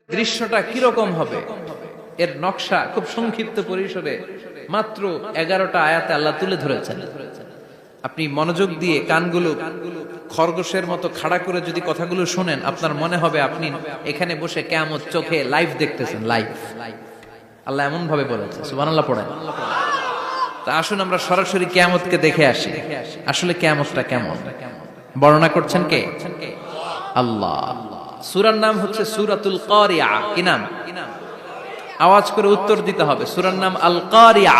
দৃশ্যটা কিরকম হবে এর নকশা খুব সংক্ষিপ্ত পরিসরে মাত্র 11টা আয়াতে আল্লাহ তুলে ধরেছেন। আপনি মনোযোগ দিয়ে কানগুলো খরগোশের মতো খাড়া করে যদি কথাগুলো শুনেন, আপনার মনে হবে আপনি এখানে বসে কিয়ামত চোখে লাইভ দেখতেছেন। লাইভ আল্লাহ এমন ভাবে বলেছে, সুবহানাল্লাহ পড়েন। তা আসুন আমরা সরাসরি কিয়ামতকে দেখে আসি। আসলে কিয়ামতটা কেমন বর্ণনা করছেন কে? আল্লাহ। সূরার নাম হচ্ছে সূরাতুল কারিয়া। কি নাম? আওয়াজ করে উত্তর দিতে হবে। সূরার নাম আল কারিয়া।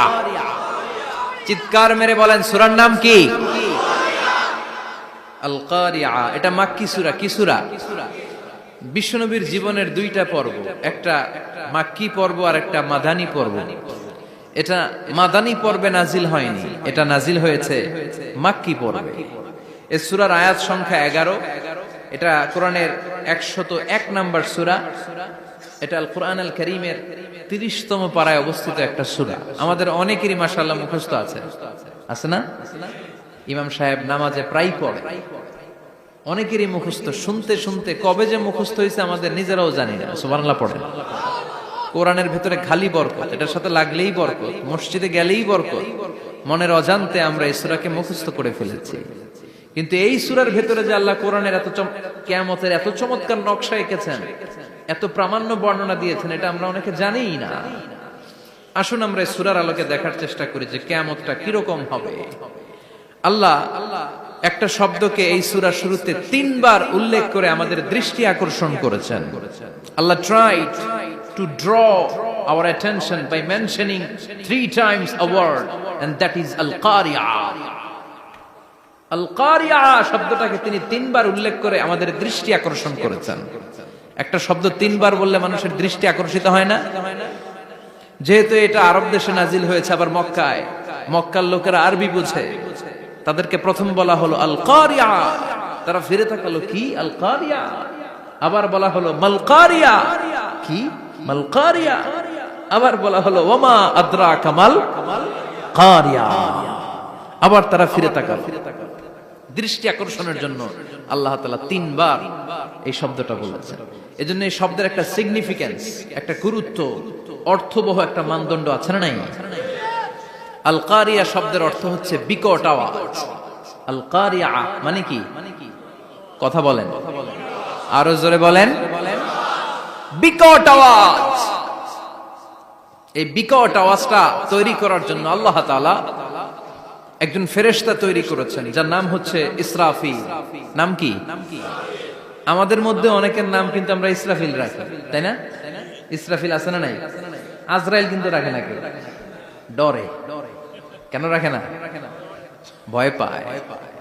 চিৎকার মেরে বলেন সূরার নাম কি? আল কারিয়া। এটা মাক্কি সূরা। কি সূরা? বিশ্বনবীর জীবনের দুইটা পর্ব, একটা মাক্কি পর্ব আর একটা মাদানী পর্ব। এটা মাদানী পর্বে নাজিল হয়নি, এটা নাজিল হয়েছে মাক্কি পর্বে। এই সূরার আয়াত সংখ্যা 11। এটা কোরআনের 101 নম্বর সূরা। এটা আল কোরআন আল কারীমের 30তম পারায় অবস্থিত একটা সূরা। আমাদের অনেকেরই মাশাআল্লাহ মুখস্থ আছে, আছে না? ইমাম সাহেব নামাজে প্রায় পড়ে, অনেকেরই মুখস্থ। শুনতে শুনতে কবে যে মুখস্থ হয়েছে আমাদের নিজেরাও জানি না। সুবহানাল্লাহ পড়েন। কোরআনের ভেতরে খালি বরকত, এটার সাথে লাগলেই বরকত, মসজিদে গেলেই বরকত। মনের অজান্তে আমরা এই সূরাকে মুখস্থ করে ফেলেছি। কিন্তু এই সূরার ভেতরে যে আল্লাহ কোরআনের কিয়ামতের এত চমৎকার নকশা এঁকেছেন, এত প্রামাণ্য বর্ণনা দিয়েছেন, এটা আমরা অনেকে জানিই না। আসুন আমরা এই সূরার আলোকে দেখার চেষ্টা করি যে কিয়ামতটা কিরকম হবে। আল্লাহ একটা শব্দকে এই সূরার শুরুতে 3 বার উল্লেখ করে আমাদের দৃষ্টি আকর্ষণ করেছেন। আল্লাহ tried to draw our attention by mentioning 3 times a word, and that is al-qari'ah. আল-কারিয়া শব্দটাকে তিনি 3 বার উল্লেখ করে আমাদের দৃষ্টি আকর্ষণ করেছেন। একটা শব্দ 3 বার বললে মানুষের দৃষ্টি আকর্ষিত হয় না? যেহেতু এটা আরব দেশে নাজিল হয়েছে, আবার মক্কায়, মক্কার লোকেরা আরবি বুঝে, তাদেরকে প্রথম বলা হলো আল-কারিয়া। তারা ফিরে তাকালো, কি আল-কারিয়া? আবার বলা হলো মাল-কারিয়া। কি মাল-কারিয়া? আবার বলা হলো ওয়ামা আদরাকা মাল-কারিয়া। আবার তারা ফিরে তাকালো। দৃষ্টি আকর্ষণের জন্য আল্লাহ তাআলা 3 বার এই শব্দটা বলেছেন। এজন্য এই শব্দের একটা সিগনিফিকেন্স, একটা গুরুত্ব, অর্থবহ একটা মানদণ্ড আছে না নাই? আল কারিয়া শব্দের অর্থ হচ্ছে বিকট আওয়াজ। আল কারিয়া মানে কি? কথা বলেন, আরো জোরে বলেন। বিকট আওয়াজ। এই বিকট আওয়াজটা তৈরি করার জন্য আল্লাহ তাআলা একজন ফেরেশতা তৈরি করেছেন, যার নাম হচ্ছে ইসরাফিল। নাম কি? আমাদের মধ্যে অনেকের নাম কিন্তু আমরা ইসরাফিল রাখি, তাই না? ইসরাফিল আছে না নাই? আজরাইল কিন্তু রাখে না কেউ, ডরে। কেন রাখে না? ভয় পায়।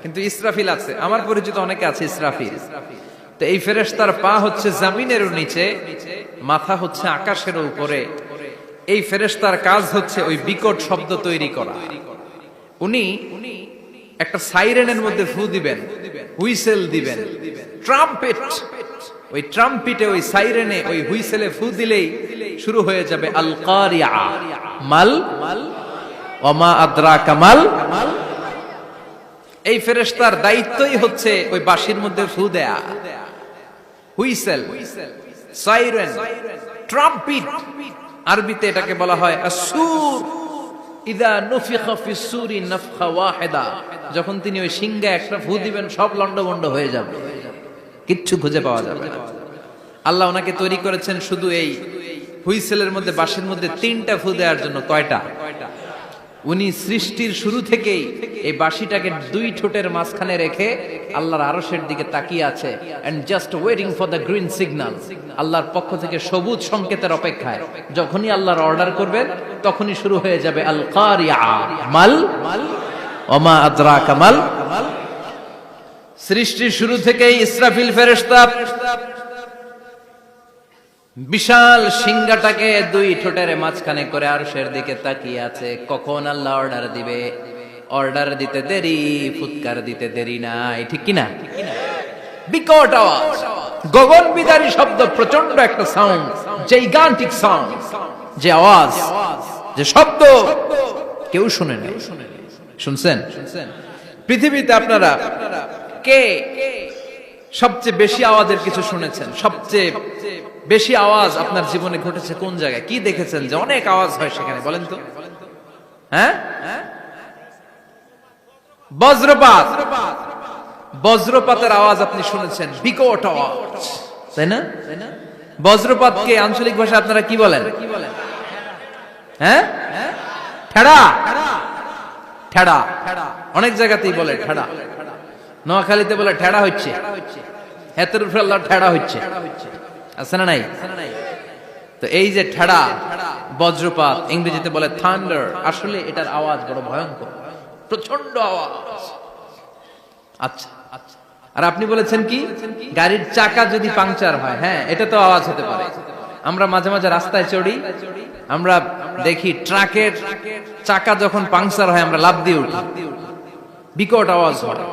কিন্তু ইসরাফিল আছে, আমার পরিচিত অনেকে আছে ইসরাফিল। তো এই ফেরেশতার পা হচ্ছে জমিনের নিচে, মাথা হচ্ছে আকাশের উপরে। এই ফেরেশতার কাজ হচ্ছে ওই বিকট শব্দ তৈরি করা। উনি একটা সাইরেনের মধ্যে ফু দিবেন, হুইসেল দিবেন, ট্রাম্পেট। ওই ট্রাম্পিটে, ওই সাইরেনে, ওই হুইসেলে ফু দিলেই শুরু হয়ে যাবে আল কারিয়া। মাল ওয়ামা আদরাকা মাল। এই ফেরেশতার দায়িত্বই হচ্ছে ওই বাঁশির মধ্যে ফু দেয়া। Whistle, siren, trumpet. আরবিতে এটাকে বলা হয় আসুর। ইদা নুফিখা ফিস সূরি নাফখা ওয়াহিদা। যখন তিনি ওই সিংহে একটা ফু দিবেন, সব লন্ডভন্ড হয়ে যাবে, কিচ্ছু খুঁজে পাওয়া যাবে না। আল্লাহ ওনাকে তৈরি করেছেন শুধু এই হুইসেলের মধ্যে, বাঁশির মধ্যে 3টা ফু দেওয়ার জন্য। কয়টা? উনি সৃষ্টির শুরু থেকেই এই বাঁশিটাকে 2 ঠোঁটের মাঝখানে রেখে আল্লাহর আরশের দিকে তাকিয়ে আছে, and just waiting for the green signal. আল্লাহর পক্ষ থেকে সবুজ সংকেতের অপেক্ষায়। যখনই আল্লাহর অর্ডার করবেন, তখনই শুরু হয়ে যাবে আল কারিয়া। মাল ওয়ামা আদরাকা মাল। সৃষ্টির শুরু থেকেই ইসরাফিল ফেরেশতা বিশাল সিংহাটাকে 2 ঠোঁটের মাঝখানে করে আরশের দিকে তাকিয়ে আছে, কখন আল্লাহ অর্ডার দিবে। অর্ডার দিতে দেরি, ফুৎকার দিতে দেরি নাই, ঠিক কিনা? বিকট আওয়াজ, গগন বিদারী শব্দ, প্রচন্ড একটা সাউন্ড, জাইগান্টিক সাউন্ড। যে আওয়াজ, যে শব্দ কেউ শুনে নাই। শুনছেন? পৃথিবীতে আপনারা কে সবচেয়ে বেশি আওয়াজের কিছু শুনেছেন? সবচেয়ে বেশি আওয়াজ আপনার জীবনে ঘটেছে কোন জায়গায়? কি দেখেছেন যে অনেক আওয়াজ হয় সেখানে? বলেন তো। হ্যাঁ, বজ্রপাত। বজ্রপাতের আওয়াজ আপনি শুনেছেন, বিকট আওয়াজ, তাই না? বজ্রপাতকে আঞ্চলিক ভাষায় আপনারা কি বলেন? হ্যাঁ, ঠেড়া। ঠেড়া অনেক জায়গাতেই বলে ঠেড়া। নোয়াখালীতে বলে ঠেড়া হচ্ছে, হেতের উপরে আল্লাহ ঠেড়া হচ্ছে, আছে না নাই? তো এই যে ঠেড়া, বজ্রপাত, ইংরেজিতে বলে থান্ডার, আসলে এটার আওয়াজ বড় ভয়ঙ্কর, প্রচন্ড আওয়াজ। আচ্ছা, আর আপনি বলেছেন কি, গাড়ির চাকা যদি পাংচার হয়, হ্যাঁ, এটা তো আওয়াজ হতে পারে। আমরা মাঝে মাঝে রাস্তায় চড়ি, আমরা দেখি ট্রাকের চাকা যখন পাংচার হয় আমরা লাফ দিয়ে উঠি, বিকট আওয়াজ হয়,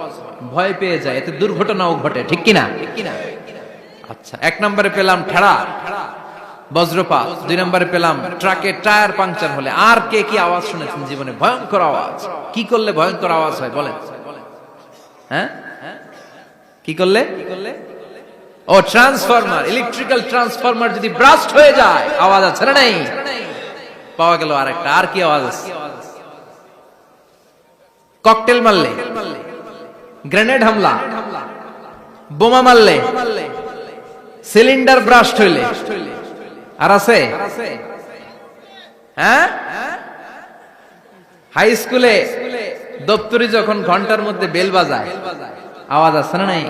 ভয় পেয়ে যায়, এতে দুর্ঘটনাও ঘটে, ঠিক কিনা? আচ্ছা, 1 নম্বরে পেলাম ঠেড়া, বজ্রপাত। 2 নম্বরে পেলাম ট্রাকের টায়ার পাংচার হলে। আর কে কি আওয়াজ শুনেছেন জীবনে? ভয়ঙ্কর আওয়াজ। কি করলে ভয়ঙ্কর আওয়াজ হয় বলেন? হ্যাঁ, কি করলে? ও, ট্রান্সফরমার, ইলেকট্রিক্যাল ট্রান্সফরমার যদি ব্রাস্ট হয়ে যায় আওয়াজ আছে না নাই? পাওয়া গেল আরেকটা। আর কি আওয়াজ আছে? ককটেল মারলে, গ্রেনেড হামলা, বোমা মারলে, সিলিন্ডার ব্রাস্ট হইলে। আর আছে? হ্যাঁ, হাই স্কুলে দপ্তরি যখন ঘন্টার মধ্যে বেল বাজায় আওয়াজ আছে না নাই?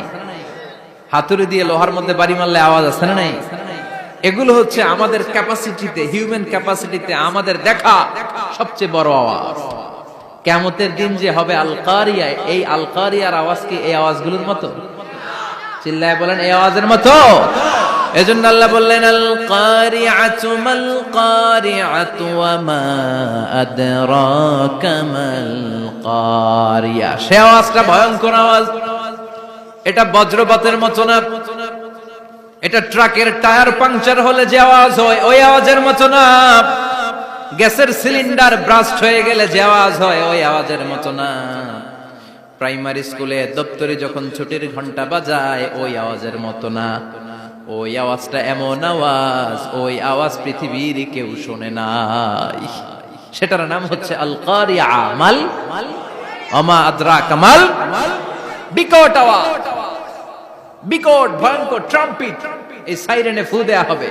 হাতুড়ি দিয়ে লোহার মধ্যে বাড়ি মারলে আওয়াজ আছে না নাই? এগুলো হচ্ছে আমাদের ক্যাপাসিটিতে, হিউম্যান ক্যাপাসিটিতে আমাদের দেখা সবচেয়ে বড় আওয়াজ। কিয়ামতের দিন যে হবে আল কারিয়া, এই আল কারিয়ার আওয়াজ কি এই আওয়াজগুলোর মতো? চিল্লায় বলেন, এই আওয়াজের মতো। এজন্য আল্লাহ বললেন, আল কারিআতু মাল কারিআতু ওয়া মা আদরাকা মাল কারিয়া। সে আওয়াজটা ভয়ঙ্কর আওয়াজ। এটা বজ্রপাতের মতো না, এটা ট্রাকের টায়ার পাংচার হলে যে আওয়াজ হয় ওই আওয়াজের মতো না, গ্যাসের সিলিন্ডার ব্রাস্ট হয়ে গেলে যে আওয়াজ হয় ওই আওয়াজের মতো না, প্রাইমারি স্কুলে দপ্তরে যখন ছুটির ঘন্টা বাজায় ওই আওয়াজের মতো না। ওই আওয়াজটা এমন আওয়াজ, ওই আওয়াজ পৃথিবীর কেউ শোনে নাই। সেটার নাম হচ্ছে আল কারিয়া, মাল ওমা আদরাকা মাল, বিকট আওয়াজ, বিকট ভয়ঙ্কর ট্রাম্পিট। এই সাইরেনে ফু দেয়া হবে,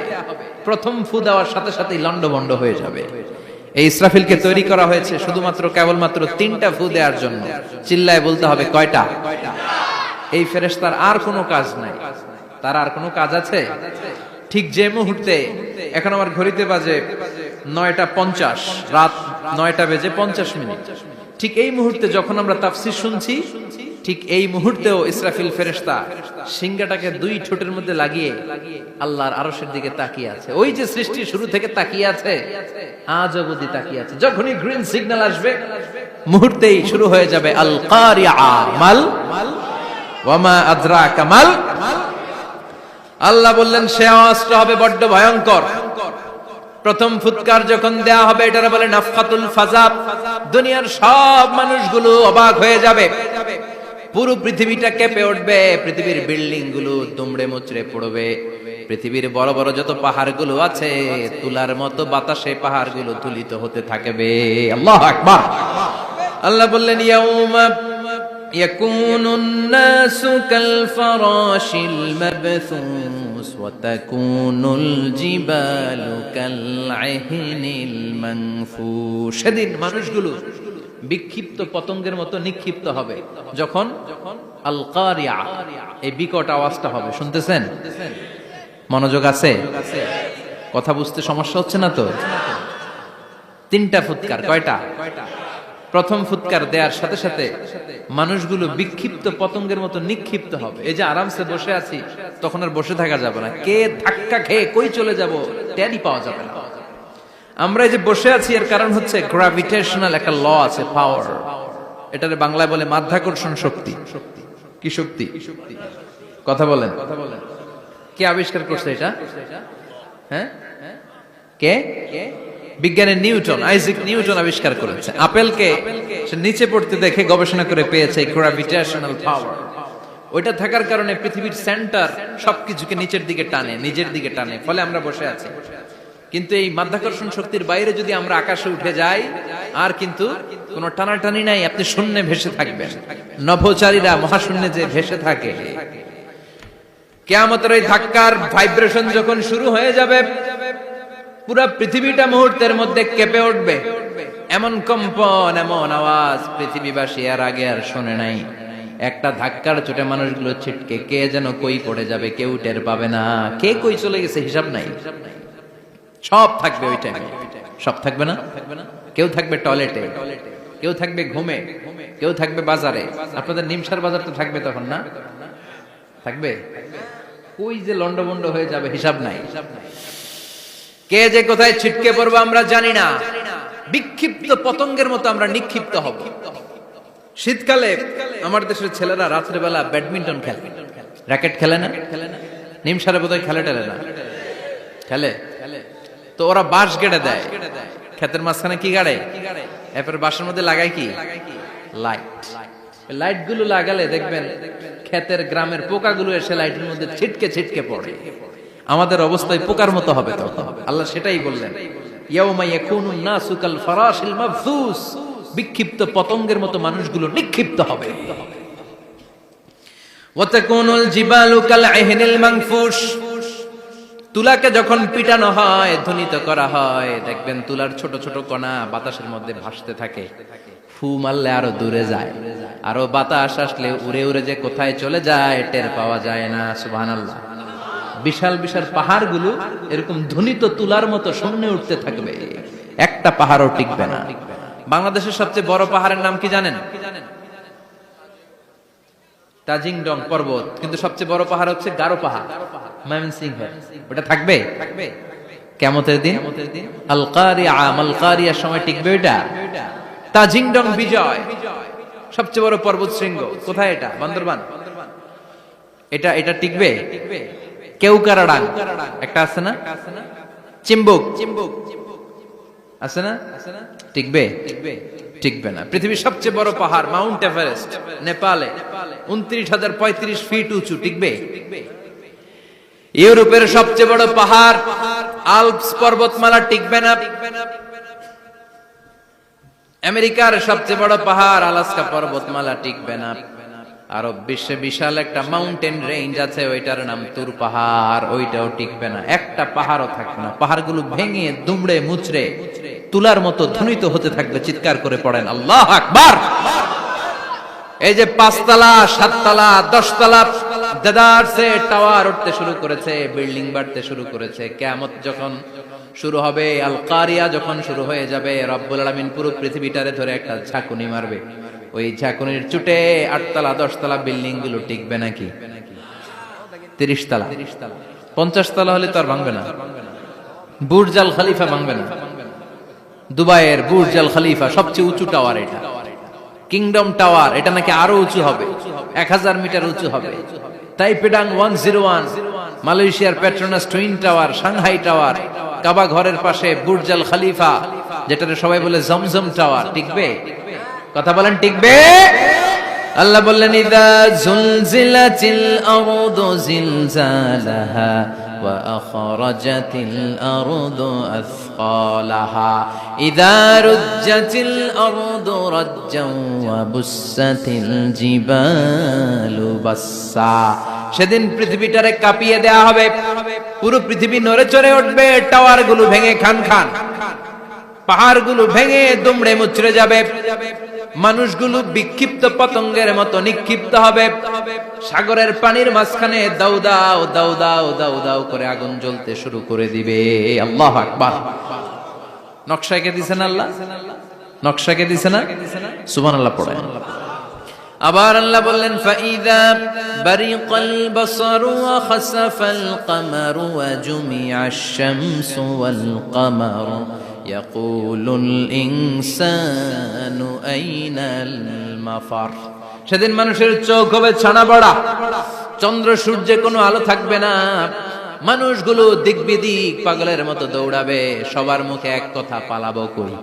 প্রথম ফু দেওয়ার সাথে সাথেই লন্ডভন্ড হয়ে যাবে। এই ইসরাফিলকে তৈরি করা হয়েছে শুধুমাত্র কেবলমাত্র 3টা ফু দেওয়ার জন্য। চিল্লায় বলতে হবে কয়টা? এই ফেরেশতার আর কোনো কাজ নাই। তার আর কোনো কাজ আছে? ঠিক যে মুহূর্তে, এখন আমার ঘড়িতে বাজে 9:50, রাত 9:50, ঠিক এই মুহূর্তে যখন আমরা তাফসীর শুনছি, ঠিক এই মুহূর্তেও ইসরাফিল ফেরেশতা সিংহাটাকে 2 ঠোঁটের মধ্যে লাগিয়ে আল্লাহর আরশের দিকে তাকিয়ে আছে। ওই যে সৃষ্টি শুরু থেকে তাকিয়ে আছে, আজ অবধি তাকিয়ে আছে। যখনই গ্রিন সিগন্যাল আসবে মুহূর্তেই শুরু হয়ে যাবে আল কারিয়া মাল ওয়া মা আদরাকা মাল। আল্লাহ বললেন সে আওয়াজটা হবে বড্ড ভয়ঙ্কর। প্রথম ফুৎকার যখন দেয়া হবে এটারে বলে নাফখাতুল ফাজা। দুনিয়ার সব মানুষগুলো অবাক হয়ে যাবে, পুরো পৃথিবীটা কেঁপে উঠবে, পৃথিবীর বিল্ডিং গুলো দুমড়ে মুচড়ে পড়বে, পৃথিবীর বড় বড় যত পাহাড়গুলো আছে তুলার মতো বাতাসে পাহাড়গুলো তুলিত হতে থাকবে। আল্লাহু আকবার। আল্লাহ বললেন ইয়াউমা ইয়াকুনুন নাসু কাল ফারাশিল মাবথুস ওয়া তাকুনুল জিবালু কাল আহিনিল মানফুশ। সেদিন মানুষগুলো বিক্ষিপ্ত পতঙ্গের মতো নিক্ষিপ্ত হবে যখন আল কারিয়া, এই বিকট আওয়াজটা হবে। শুনতেছেন? মনোযোগ আছে? কথা বুঝতে সমস্যা হচ্ছে না তো? 3টা ফুৎকার। কয়টা? প্রথম ফুৎকার দেওয়ার সাথে সাথে মানুষগুলো বিক্ষিপ্ত পতঙ্গের মতো নিক্ষিপ্ত হবে। এই যে আরামসে বসে আছি, তখন আর বসে থাকা যাবে না। কে ধাক্কা খেয়ে কই চলে যাব টেরই পাওয়া যাবে না। আমরা এই যে বসে আছি এর কারণ হচ্ছে গ্র্যাভিটেশনাল একটা ল আছে, পাওয়ার। এটারে বাংলায় বলে মাধ্যাকর্ষণ শক্তি। কি শক্তি? কথা বলেন। কে আবিষ্কার করছে এটা? হ্যাঁ, কে? বিজ্ঞানের নিউটন, আইজাক নিউটন আবিষ্কার করেছে। আপেলকে সে নিচে পড়তে দেখে গবেষণা করে পেয়েছে গ্র্যাভিটেশনাল পাওয়ার। ওইটা থাকার কারণে পৃথিবীর সেন্টার সবকিছুকে নিচের দিকে টানে, নিজের দিকে টানে, ফলে আমরা বসে আছি। কিন্তু এই মাধ্যাকর্ষণ শক্তির বাইরে যদি আমরা আকাশে উঠে যাই, আর কিন্তু কোনো টানাটানি নাই, আপনি শূন্যে ভেসে থাকবেন। নভোচারীরা মহাশূন্যে যে ভেসে থাকে, কিয়ামতের ওই ধাক্কার ভাইব্রেশন যখন শুরু হয়ে যাবে, পুরা পৃথিবীটা মুহূর্তের মধ্যে কেঁপে উঠবে। এমন কম্পন, এমন আওয়াজ পৃথিবীবাসী আর আগে আর শোনে নাই। একটা ধাক্কার চোটে মানুষগুলো ছিটকে কে যেন কই পড়ে যাবে, কেউ টের পাবে না। কে কই চলে গেছে হিসাব নাই। সব থাকবে ওই টাইমে, সব থাকবে না। কেউ থাকবে টয়লেটে, কেউ থাকবে ঘুমে, কেউ থাকবে বাজারে। আপনাদের নিমসার বাজার তো থাকবে তখন, না থাকবে? কই যে লন্ডভন্ড হয়ে যাবে হিসাব নাই। কে যে কোথায় ছিটকে পড়বো আমরা জানি না। বিক্ষিপ্ত পতঙ্গের মতো আমরা নিক্ষিপ্ত হব। শীতকালে আমার দেশের ছেলেরা রাত্রেবেলা ব্যাডমিন্টন খেলে, র্যাকেট খেলে না? নিমসারে বোধহয় খেলে টেলে না, খেলে। তো ওরা বাঁশ গেড়ে দেয়, ক্ষেতের মাঝখানে কি গাড়ে, এরপর বাঁশের মধ্যে লাগায় কি লাইট। লাইট গুলো লাগালে দেখবেন ক্ষেতের গ্রামের পোকাগুলো এসে লাইটের মধ্যে ছিটকে ছিটকে পড়ে। আমাদের অবস্থায় পোকার মতো হবে তখন। আল্লাহ সেটাই বললেন, ইয়াউমা ইয়াকুনুন নাসু কাল ফারাশিল মাবথুস, বিক্ষিপ্ত পতঙ্গের মতো মানুষগুলো নিক্ষিপ্ত হবে। ওয়া তাকুনুল জিবালু কাল ইহনিল মানফুশ, তুলাকে যখন পিটানো হয়, ধ্বনিত করা হয়, দেখবেন তুলার ছোট ছোট কণা বাতাসের মধ্যে ভাসতে থাকে। ফু মারলে আরো দূরে যায়, আরো বাতাস আসলে উড়ে উড়ে যে কোথায় চলে যায় টের পাওয়া যায় না। সুবহানাল্লাহ। বিশাল বিশাল পাহাড়গুলো এরকম ধ্বনিত তুলার মতো শূন্যে উঠতে থাকবে, একটা পাহাড়ও টিকবে না। বাংলাদেশের সবচেয়ে বড় পাহাড়ের নাম কি জানেন? তাজিংডং পর্বত। কিন্তু সবচেয়ে বড় পাহাড় হচ্ছে গারো পাহাড়, ময়মনসিংহ। ওটা থাকবে কিয়ামতের দিন। আল কারিয়া, মাল কারিয়ার সময় টিকবে ওটা। তাজিংডং বিজয়, সবচেয়ে বড় পর্বত শৃঙ্গ। কোথায় এটা? বান্দরবান। এটা টিকবে? কেউকারাডাং একটা আছে না, চিম্বুক আছে না, টিকবে? টিকবে না। পৃথিবীর সবচেয়ে বড় পাহাড় মাউন্ট এভারেস্ট নেপালে 29,035 ফিট উঁচু, টিকবে? ইউরোপের সবচেয়ে বড় পাহাড় আল্পস পর্বতমালা টিকবে না। আমেরিকার সবচেয়ে বড় পাহাড় আলাস্কা পর্বতমালা টিকবে না। আরব বিশ্বে বিশাল একটা মাউন্টেন রেঞ্জ আছে, ওইটার নাম তুর পাহাড়, ওইটাও টিকবে না। একটা পাহাড়ও থাকবে না। পাহাড়গুলো ভেঙে দুমড়ে মুচড়ে তুলার মতো ধ্বনিত হতে থাকবে। চিৎকার করে পড়েন আল্লাহু আকবার। এই যে 5 তলা, 7 তলা, 10 তলা দেদারসে টাওয়ার উঠতে শুরু করেছে, বিল্ডিং বাড়তে শুরু করেছে। কিয়ামত যখন শুরু হবে, আল কারিয়া যখন শুরু হয়ে যাবে, রব্বুল আলামিন পুরো পৃথিবীটারে ধরে একটা ঝাঁকুনি মারবে। ওই ঝাঁকুনির চুটে 8 তলা 10 তলা বিল্ডিং গুলো টিকবে নাকি? 30 তলা 50 তলা হলে তো আর ভাঙবে না। বুর্জ আল খলিফা ভাঙবে না। দুবাইয়ের বুর্জ আল খলিফা সবচেয়ে উঁচু টাওয়ার এটা। কিংডম টাওয়ার, এটা নাকি আরো উঁচু হবে, 1000 মিটার উঁচু হবে। তাইপেডাং 101, মালয়েশিয়ার Petronas twin tower, Shanghai tower, Kaaba ঘরের পাশে বুর্জ আল খলিফা, যেটাকে সবাই বলে জমজম টাওয়ার, টিকবে? কথা বলেন, টিকবে? আল্লাহ বললেন, ইযা জুলজিলাতিল আরদু জিলজালাহা ওয়া আখরাজাতিল আরদু আসকালাহা ইযা রুজ্জাতিল আরদু রাজ্জান ওয়া বুসাতিল জিবালু বাসসা। সেদিন পৃথিবীটারে কাঁপিয়ে দেয়া হবে, পুরো পৃথিবী নড়ে চড়ে উঠবে, টাওয়ার গুলো ভেঙে খান খান, পাহাড়গুলো ভেঙে দুমড়ে মুচড়ে যাবে, মানুষগুলো বিক্ষিপ্ত পতঙ্গের মতো নিক্ষিপ্ত হবে। সাগরের পানির মাঝখানে দাউ দাউ দাউ দাউ দাউ দাউ করে আগুন জ্বলতে শুরু করে দিবে। আল্লাহু আকবার। নকশা এঁকে দিছেন আল্লাহ, নকশা এঁকে দিছে না? সুবহানাল্লাহ পড়েন। আবার আল্লাহ বললেন, ফাইদা বারিকাল বাসারু ওয়া খাসাফাল কামারু ওয়া জুমিআশ শামসু ওয়াল কামারু ইয়াকুলুল ইনসানু আইনাল মাফার। সেদিন মানুষের চোখ হবে ছানা বড়া, চন্দ্র সূর্যে কোনো আলো থাকবে না, মানুষগুলো দিক বিদিক পাগলের মতো দৌড়াবে। সবার মুখে এক কথা, পালাবো কই?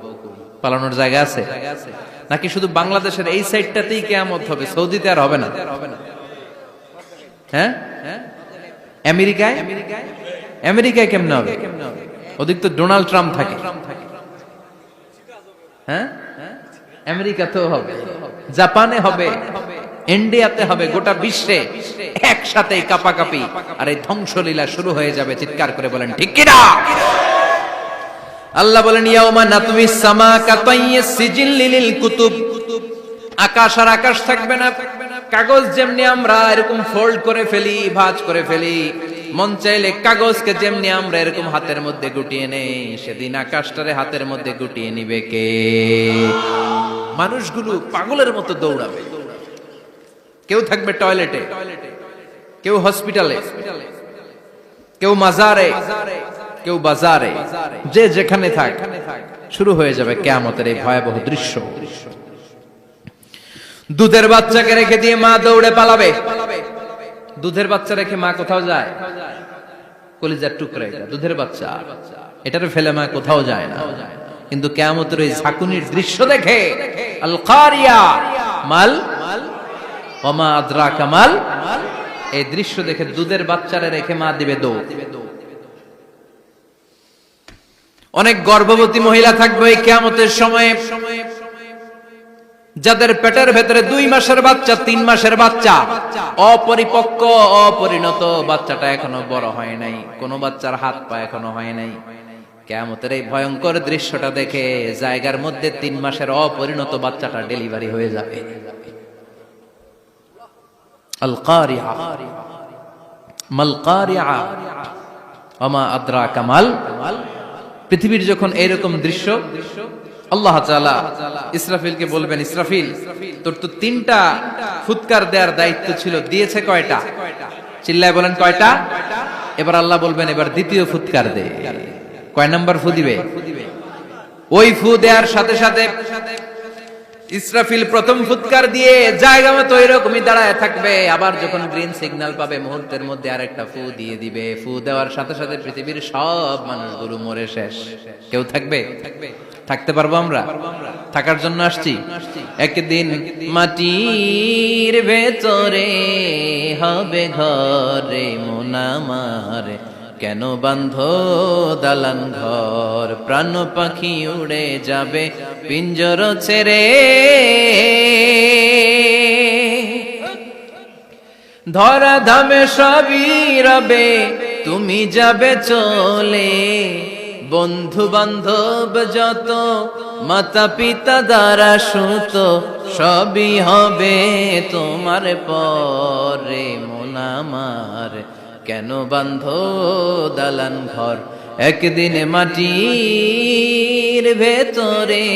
পালানোর জায়গা আছে নাকি শুধু বাংলাদেশের এই সাইডটাতেই কিয়ামত হবে? সৌদিতে আর হবে না। হ্যাঁ, আমেরিকায় আমেরিকায় কেমনে হবে? ওদিক তো ডোনাল্ড ট্রাম্প থাকে। হ্যাঁ, আমেরিকাতেও হবে, জাপানে হবে, ইন্ডিয়াতে হবে, গোটা বিশ্বে একসাথে কাপাকাপি আর এই ধ্বংসলীলা শুরু হয়ে যাবে। চিৎকার করে বলেন ঠিক কিনা? আল্লাহ বলেন ইয়াউমা নাতুমিস সামা কাতাইয়িস সিজিল লিল কুতুব। আকাশ আর আকাশ থাকবে না। কাগজ যেমনি আমরা এরকম ফোল্ড করে ফেলি, ভাঁজ করে ফেলি, মন চাইলে কাগজকে যেমনি আমরা এরকম হাতের মধ্যে গুটিয়ে নেই, সেদিন আকাশটারে হাতের মধ্যে গুটিয়ে নিবে কে? মানুষগুলো পাগলের মতো দৌড়াবে। কেউ থাকবে টয়লেটে, কেউ হসপিটালে, কেউ মাজারে, কেউ বাজারে, যে যেখানে থাক, শুরু হয়ে যাবে কিয়ামতের এই ভয়াবহ দৃশ্য। দুধের বাচ্চাকে রেখে দিয়ে মা দৌড়ে পালাবে। দুধের বাচ্চা রেখে মা কোথাও যায়? কলিজার টুকরা এটা, দুধের বাচ্চা, এটারে ফেলে মা কোথাও যায় না। কিন্তু কিয়ামতের ওই ঝাঁকুনির দৃশ্য দেখে, আল কারিয়া মাল ওয়া মা আদরাকা মাল, এই দৃশ্য দেখে দুধের বাচ্চারে রেখে মা দিবে দৌড়। অনেক গর্ভবতী মহিলা থাকবে এই কিয়ামতের সময়ে, যাদের পেটের ভেতরে 2 মাসের বাচ্চা, 3 মাসের বাচ্চা, অপরিপক্ক অপরিণত, বাচ্চাটা এখনো বড় হয় নাই, কোন বাচ্চার হাত পা এখনো হয় নাই। কিয়ামতের এই ভয়ঙ্কর দৃশ্যটা দেখে জায়গার মধ্যে 3 মাসের অপরিণত বাচ্চাটা ডেলিভারি হয়ে যাবে। আল কারিয়া মাল কারিয়া ওয়া মা আদরাকা মাল। পৃথিবীর যখন এরকম দৃশ্য, আল্লাহ তাআলা ইসরাফিলকে বলবেন, ইসরাফিল তোর তো 3টা ফুৎকার দেওয়ার দায়িত্ব ছিল, দিয়েছে কয়টা? চিল্লায় বলেন কয়টা? এবার আল্লাহ বলবেন এবার দ্বিতীয় ফুৎকার দে। কয় নাম্বার ফু দিবে? ওই ফু দেওয়ার সাথে সাথে ইসরাফিল প্রথম ফুৎকার দিয়ে জায়গা মতো এরকমই দাঁড়ায় থাকবে। আবার যখন গ্রিন সিগন্যাল পাবে মুহূর্তের মধ্যে আরেকটা ফু দিয়ে দিবে। ফু দেওয়ার সাথে সাথে পৃথিবীর সব মানুষগুলো মরে শেষ। কেউ থাকবে? থাকতে পারবো আমরা? থাকার জন্য আসছি। একদিন মাটির ভেতরে হবে ঘরে মন আমার, কেন বাঁধো দালান ঘর, প্রাণ পাখি উড়ে যাবে পিঞ্জর ছেড়ে, ধরা ধামে সবই রবে তুমি যাবে চলে, বন্ধু বান্ধব যত মাতা পিতা দ্বারা সুত সবই হবে তোমার পরে মন আমার, কেন বাঁধো দালান ঘর। একদিন মাটির ভেতরে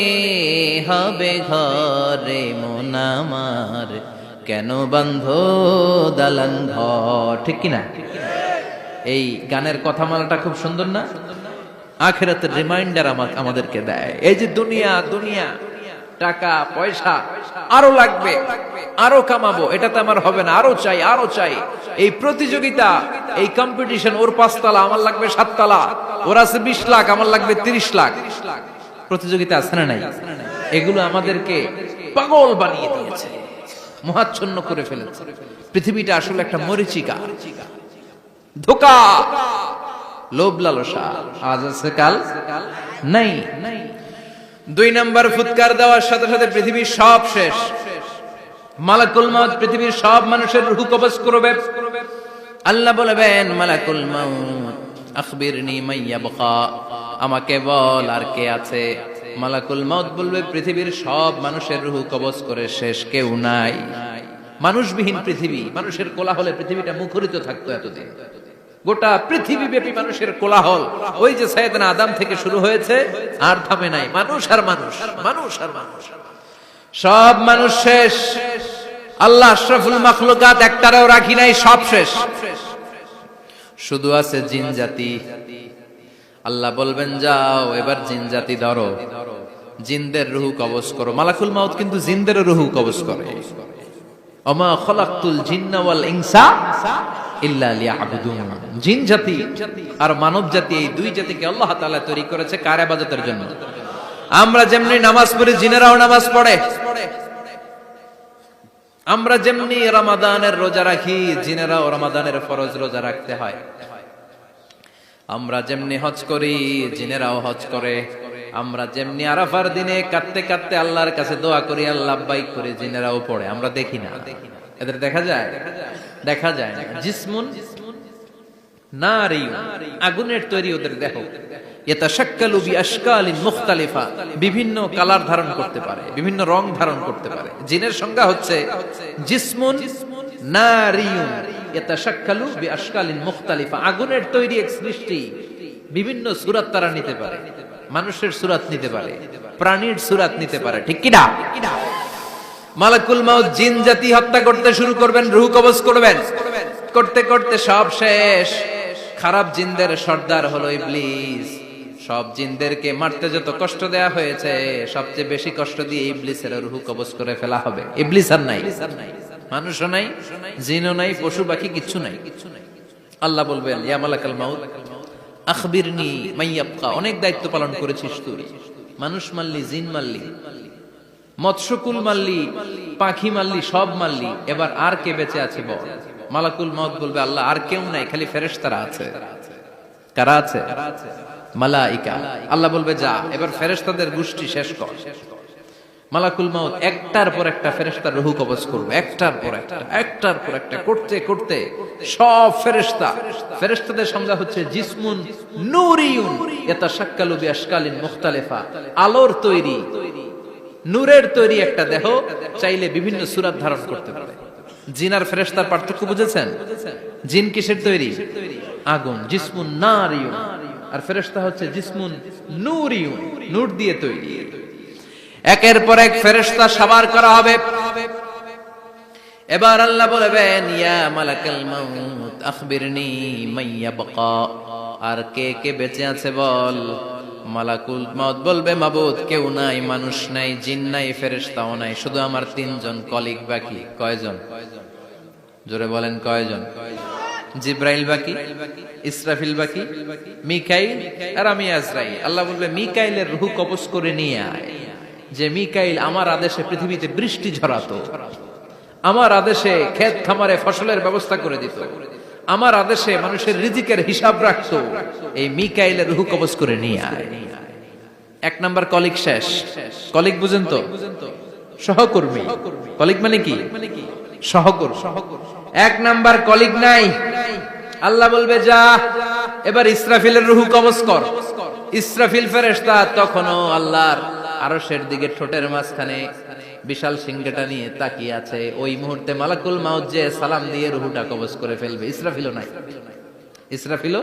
হবে ঘরে মন আমার, কেন বাঁধো দালান ঘর। ঠিক কিনা? এই গানের কথামালাটা খুব সুন্দর না? আখিরাতের রিমাইন্ডার আমাদেরকে দেয়। এই যে দুনিয়া দুনিয়া, টাকা পয়সা আরো লাগবে, আরো কামাবো, এটাতে আমার হবে না, আরো চাই আরো চাই। এই প্রতিযোগিতা, এই কম্পিটিশন, ওর 5 তলা আমার লাগবে 7 তলা, ওর আছে 20 লাখ আমার লাগবে 30 লাখ। প্রতিযোগিতা আছে না নাই? এগুলো আমাদেরকে পাগল বানিয়ে দিয়েছে, মোহাচ্ছন্ন করে ফেলেছে। পৃথিবীটা আসলে একটা মরিচিকা, ধোঁকা, লোভ লালসা, আজ আছে কাল নাই। 2 নাম্বার ফুৎকার দেওয়ার সাথে সাথে পৃথিবীর সব শেষ। মালাকুল মাউত পৃথিবীর সব মানুষের রূহ কবজ করবে। আল্লাহ বলবেন মালাকুল মাউত আখবিরনি মাইয়া বাকা, আমাকে বল আর কে আছে। মালাকুল মাউত বলবে পৃথিবীর সব মানুষের রূহ কবজ করে শেষ, কেউ নাই। মানুষবিহীন পৃথিবী, মানুষের কোলাহলে পৃথিবীটা মুখরিত থাকতো এতদিন। গোটা পৃথিবী ব্যাপী মানুষের কোলাহল, ওই যে সাইয়েদনা আদম থেকে শুরু হয়েছে আর থামে নাই। মানুষ আর মানুষ, মানুষ আর মানুষ, সব মানুষ শেষ। আল্লাহ আশরাফুল মাখলুকাত একটারও রাখি নাই, সব শেষ। শুধু আছে জিন জাতি। আল্লাহ বলবেন যাও এবার জিন জাতি ধরো, জিনদের রূহ কবজ করো। মালাকুল মাউত কিন্তু জিনদের রূহ কবজ করে। ওমা খলাকতুল জিন্না ওয়াল ইনসা ইল্লা লিয়াবুদুন। জিন জাতি আর মানব জাতি, এই 2 জাতিকে আল্লাহ তাআলা তৈরি করেছে কার ইবাদতের জন্য। আমরা যেমনি নামাজ পড়ি, জিনেরাও নামাজ পড়ে। আমরা যেমনি রমাদানের রোজা রাখি, জিনেরাও রমাদানের ফরজ রোজা রাখতে হয়। আমরা যেমনি হজ করি, জিনেরাও হজ করে। আমরা যেমনি আরাফার দিনে কাঁদতে কাঁদতে আল্লাহর কাছে দোয়া করি, আল্লাহ লাব্বাইক করে, জিনেরাও পড়ে। আমরা দেখি না, এদের দেখা যায়? দেখা যায় না। জিসমুন নারী, আগুনের তৈরি ওদের দেহ। ইয়াতাশাক্কালু বিআশকালিন মুখতালিফা, বিভিন্ন কালার ধারণ করতে পারে, বিভিন্ন রং ধারণ করতে পারে। জিনের সংজ্ঞা হচ্ছে জিসমুন নারিয়ুন ইয়াতাশাক্কালু বিআশকালিন মুখতালিফা, আগুনের তৈরি এক সৃষ্টি। বিভিন্ন সূরত তারা নিতে পারে, মানুষের সূরত নিতে পারে, প্রাণীর সূরত নিতে পারে, ঠিক কি না? মালাকুল মাউত জিন জাতি হত্যা করতে শুরু করবেন, রূহ কবজ করবেন। করতে করতে সব শেষ। খারাপ জিনদের সর্দার হলো ইবলিস। সব জিনদেরকে মারতে যত কষ্ট দেয়া হয়েছে, সবচেয়ে বেশি কষ্ট দিয়ে ইবলিসের রূহ কবজ করে ফেলা হবে। ইবলিস আর নাই, মানুষও নাই, জিনও নাই, পশু পাখি কিচ্ছু নাই। আল্লাহ বলবেন, ইয়া মালাকাল মাউত আখবিরনি মাইয়াবকা, অনেক দায়িত্ব পালন করেছিস তুই। মানুষ মারলি, জিন মারলি, মৎস্যকুল মারলি, পাখি মারলি, সব মারলি, এবার আর কে বেঁচে আছে বল? মালাকুল মাউত বলবে, আল্লাহ আর কেউ নাই, খালি ফেরেশতারা আছে। কারা আছে? মালাইকা। আল্লাহ বলবে, যা এবার ফেরেশতাদের গোষ্ঠী শেষ কর। মালাকুল মাউত একটার পর একটা ফেরেশতার রূহ কবজ করবে, একটার পর একটা, একটার পর একটা করতে করতে সব ফেরেশতা। ফেরেশতাদের সংজ্ঞা হচ্ছে জিসমুন নূরিয়ুন ইয়াতাশাক্কালু বিআশকালিন মুখতালিফা, আলোর তৈরি, নূরের তৈরি একটা দেহ, চাইলে বিভিন্ন সূরত ধারণ করতে পারে। জিন আর ফেরেশতার পার্থক্য বুঝেছেন? জিন কিসের তৈরি? আগুন, জিসমুন নারিয়ুন। আর ফেরেশতা হচ্ছে জিসমুন নূরিয়ুন, নূর দিয়ে তৈরি। একের পর এক ফেরেশতা সবার করা হবে। এবার আল্লাহ বলবেন, ইয়া মালাকাল মাউত আখবিরনি মাইয়াবকা, আর কে কে বেঁচে আছে বল। মালাকুল মাউত বলবে, মাবুদ কেউ নাই, মানুষ নাই, জিন নাই, ফেরেশতাও নাই, শুধু আমার তিনজন কলিগ বাকি। কয়জন? জোরে বলেন, কয়জন? জিব্রাইল বাকি, ইসরাফিল বাকি, মিকাইল আর আমি আজরাইল। আল্লাহ বলবে, মিকাইলের রূহ কবজ করে নিয়ে আয়। যে মিকাইল আমার আদেশে পৃথিবীতে বৃষ্টি ঝরাতো, আমার আদেশে ক্ষেত খামারে ফসলের ব্যবস্থা করে দিত, আমার আদেশে মানুষের রিজিকের হিসাব রাখতো, এই মিকাইলের রূহ কবজ করে নিয়ে আয়। এক নাম্বার কলিগ শেষ। কলিগ বুঝেন তো? সহকর্মী। কলিগ মানে কি? সহকর্মী। এক নাম্বার কলিগ নাই। আল্লাহ বলবে, যা এবার ইসরাফিলের রূহ কবজ কর। ইসরাফিল ফেরেশতা তখনও আল্লাহর আরশের দিকে ঠোঁটের মাঝখানে বিশাল সিংহটা নিয়ে তাকিয়ে আছে। ওই মুহূর্তে মালাকুল মাউত যে সালাম দিয়ে রূহটা কবজ করে ফেলবে। ইসরাফিলও নাই, ইসরাফিলও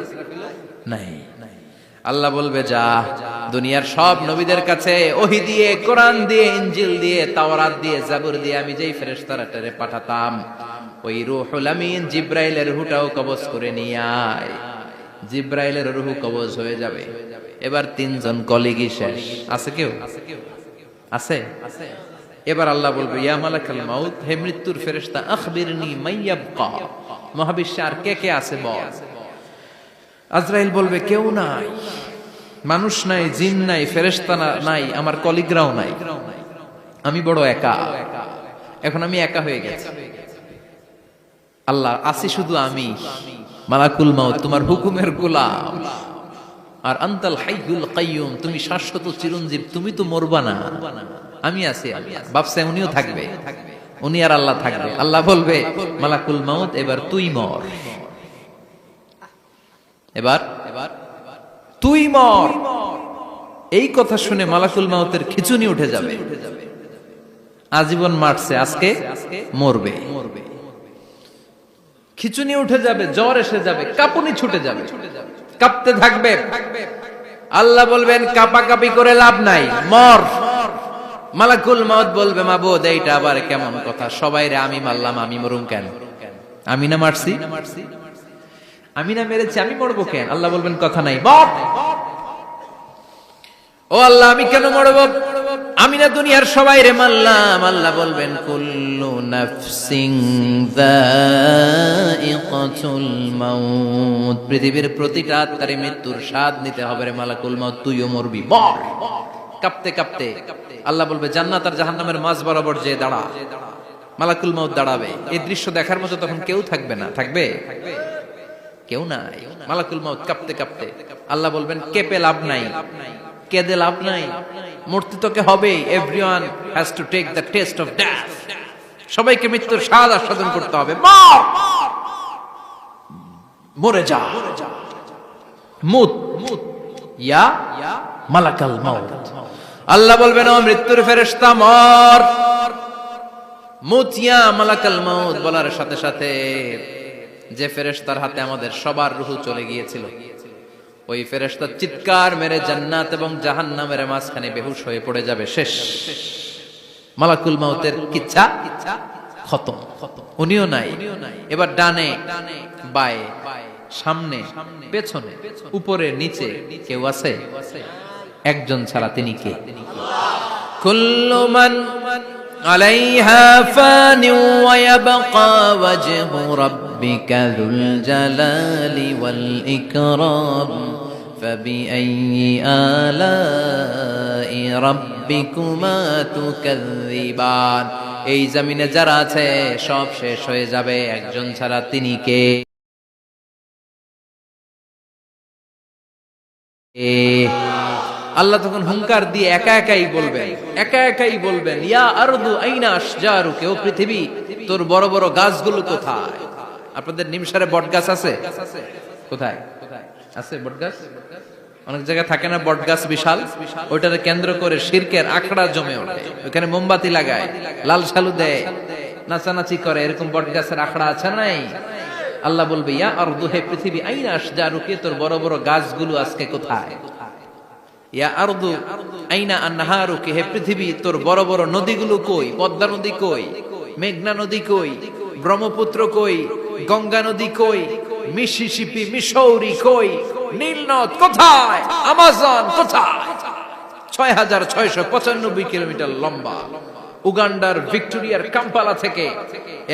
নাই। আল্লাহ বলবে, যা দুনিয়ার সব নবীদের কাছে ওহী দিয়ে, কোরআন দিয়ে, ইনজিল দিয়ে, তাওরাত দিয়ে, জাবুর দিয়ে আমি যেই ফেরেশতারে পাঠাতাম, ওই রূহুল আমিন জিব্রাইলের রূহটাও কবজ করে নিয়ে আয়। জিব্রাইলের রূহ কবজ হয়ে যাবে। এবার তিনজন কলিগই শেষ। আছে কেউ? আছে? এবার আল্লাহ বলবে, ইয়া মালাকাল মাউত, হে মৃত্যুর ফেরেশতা, আখবিরনি মাইয়াবকা, মহাবিশ্বে আর কে কে আছে বল। আজরাইল বলবে, কেউ নাই, মানুষ নাই, জিন নাই, ফেরেশতা নাই, আমার কলিগরাও নাই, আমি বড় একা। এখন আমি একা হয়ে গেছি। আল্লাহ, আসি শুধু আমি। মালাকুল মাউত, তোমার হুকুমের গোলাম। আর আনতাল হাইয়ুল কাইয়ুম, তুমি শাশ্বত চিরঞ্জীব, তুমি তো মরবা না, আমি আছি। ভাবছে উনিও থাকবে, উনি আর আল্লাহ থাকবে। আল্লাহ বলবে, মালাকুল মাউত এবার তুই মর, এবার তুই মর। এই কথা শুনে মালাকুল মাউতের খিচুনি উঠে যাবে। আজীবন মারছে, আজকে মরবে। খিচুনি উঠে যাবে, জ্বর এসে যাবে, কাঁপুনি ছুটে যাবে, কাঁপতে থাকবে। আল্লাহ বলবেন, কাঁপাকাঁপি করে লাভ নাই, মর। মালাকুল মাউত বলবে, মাবুদ এইটা আবার কেমন কথা? সবাইরে আমি মারলাম, আমি মরুম কেন? আমি না মারছি, আমি না মেরেছি, আমি মরবো কেন? আল্লাহ বলবেন, কথা নাই, মর। ও আল্লাহ, আমি কেন মরবো? আমি না দুনিয়ার সবাইরে মারলাম। আল্লাহ বলবেন, কুল্লু নাফসিন যায়িকাতুল মাউত, পৃথিবীর প্রতিটা আত্মারে মৃত্যুর স্বাদ নিতে হবে রে মালাকুল মাউত, তুইও মরবি, মর। কাঁপতে কাঁপতে আল্লাহ বলবে, জান্নাত আর জাহান্নামের মাঝ বরাবর যে দাঁড়া। মালাকুল মাউত দাঁড়াবে। এই দৃশ্য দেখার মতো তখন কেউ থাকবে না, থাকবে কেউ নাই। মালাকুল মাউত কাঁপতে কাঁপতে, আল্লাহ বলবেন কেঁপে লাভ নাই, কেঁদে লাভ নাই, মরতে তোকে হবে। Everyone has to take the test of death. সবাইকে মৃত্যুর স্বাদ আস্বাদন করতে হবে। মরে যা, মুত ইয়া মালাকাল মাউত। আল্লাহ বলবেন ও মৃত্যুর ফেরেশতা মর, মুত ইয়া মালাকাল মাউত। বলার সাথে সাথে যে ফেরেশতার হাতে আমাদের সবার রূহ চলে গিয়েছিল, ওই ফেরেশতা চিৎকার মেরে জান্নাত এবং জাহান্নামের মাঝখানে বেহুশ হয়ে পড়ে যাবে। শেষ, মালাকুল মাউতের কিচ্ছা খতম, উনিও নাই। এবার ডানে বায়ে, সামনে পেছনে, উপরে নিচে কেউ আছে? একজন ছাড়া, তিনি কে? কুল্লু মান আলাইহা ফানি ওয়া ইয়াবকা ওয়াজহু রাব্বিকা যুল জালালি ওয়াল ইকরাম ফাবিআইয়ি আলাই রাব্বিকুমা তুকাযযিবান। এই জমিনে যারা আছে সব শেষ হয়ে যাবে, একজন ছাড়া, তিনি কে? আল্লাহ তখন হুঙ্কার দিয়ে একা একাই বলবেন ইয়া আরদু আইনা আশজারুকা, ও পৃথিবী তোর বড় বড় গাছগুলো কোথায়? আপনাদের নিমসারে বট গাছ আছে? কোথায় আছে বট গাছ? অনেক জায়গায় থাকে না বট গাছ বিশাল, ওইটারে কেন্দ্র করে শিরকের আখড়া জমে ওঠে। ওখানে মোমবাতি লাগায়, লাল সালু দেয়, নাচানাচি করে, এরকম বট গাছের আখড়া আছে নাই? আল্লাহ বলবে ইয়া আরদু, হে পৃথিবী, আইনা আশজারুকা, তোর বড় বড় গাছগুলো আজকে কোথায়? ইয়া আরদু আইনা আনহারুকা, হে পৃথিবী তোর বড় বড় নদীগুলো কই? পদ্মা নদী কই? মেঘনা নদী কই? ব্রহ্মপুত্র কই? গঙ্গা নদী কই? মিসিসিপি, মিসৌরি কই? নীল নদ কোথায়? আমাজন কোথায়? ৬৬৯৫ কিলোমিটার লম্বা, উগান্ডার ভিক্টোরিয়ার কাম্পালা থেকে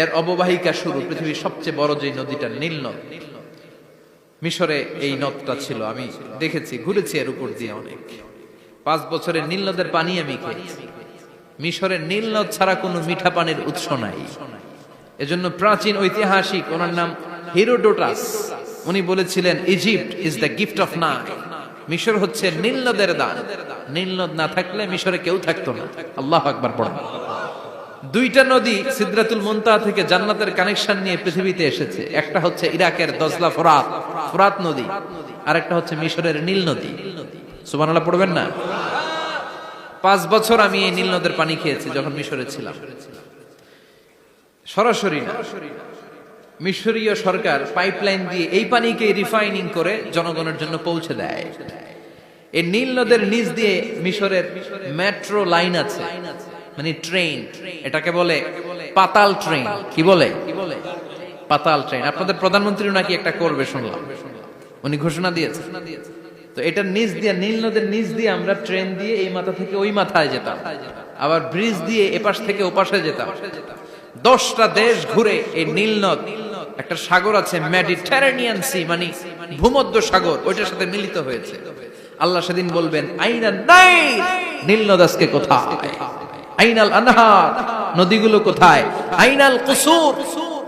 এর অববাহিকা শুরু। পৃথিবীর সবচেয়ে বড় যে নদীটা নীল নদ, মিশরে এই নদটা ছিল। আমি দেখেছি, ঘুরেছি এর উপর দিয়ে অনেক। 5 বছরের নীল নদের পানি আমি খেয়েছি। মিশরের নীল নদ ছাড়া কোনো মিঠা পানির উৎস নাই। এজন্য প্রাচীন ঐতিহাসিক, ওনার নাম হিরোডোটাস, উনি বলেছিলেন Egypt is the gift of Nile. মিশর হচ্ছে নীল নদের দান। নীল নদ না থাকলে মিশরে কেউ থাকতো না। আল্লাহু আকবার পড়েন। দুইটা নদী সিদরাতুল মুনতাহা থেকে জান্নাতের কানেকশন নিয়ে পৃথিবীতে এসেছে। একটা হচ্ছে ইরাকের দজলা ফোরাত নদী, আর একটা হচ্ছে মিশরের নীল নদী। সুবহানাল্লাহ পড়বেন না? 5 বছর আমি এই নীল নদের পানি খেয়েছি যখন মিশরে ছিলাম। সরাসরি না, মিশরীয় সরকার পাইপলাইন দিয়ে এই পানিকে রিফাইনিং করে জনগণের জন্য পৌঁছে দেয়। এই নীল নদের নিচ দিয়ে মিশরের মেট্রো লাইন আছে, মানে ট্রেন। এটাকে বলে পাতাল ট্রেন। কি বলে? পাতাল ট্রেন। আপনাদের প্রধানমন্ত্রী নাকি একটা করবে শুনলাম, উনি ঘোষণা দিয়েছে। তো এটার নিচ দিয়ে, নীল নদের নিচ দিয়ে আমরা ট্রেন দিয়ে এই মাথা থেকে ওই মাথায় যেতাম, আবার ব্রিজ দিয়ে এপাশ থেকে ওপাশে যেতাম। 10টা দেশ ঘুরে এই নীল নদ, একটা সাগর আছে মেডিটেরেনিয়ান সি, মানে ভূমধ্য সাগর, ওইটার সাথে মিলিত হয়েছে। আল্লাহ সেদিন বলবেন আইনা নাইল, নীল নদ আজকে কোথায়? আইনাল আনহার, নদীগুলো কোথায়? আইনাল কুসুর,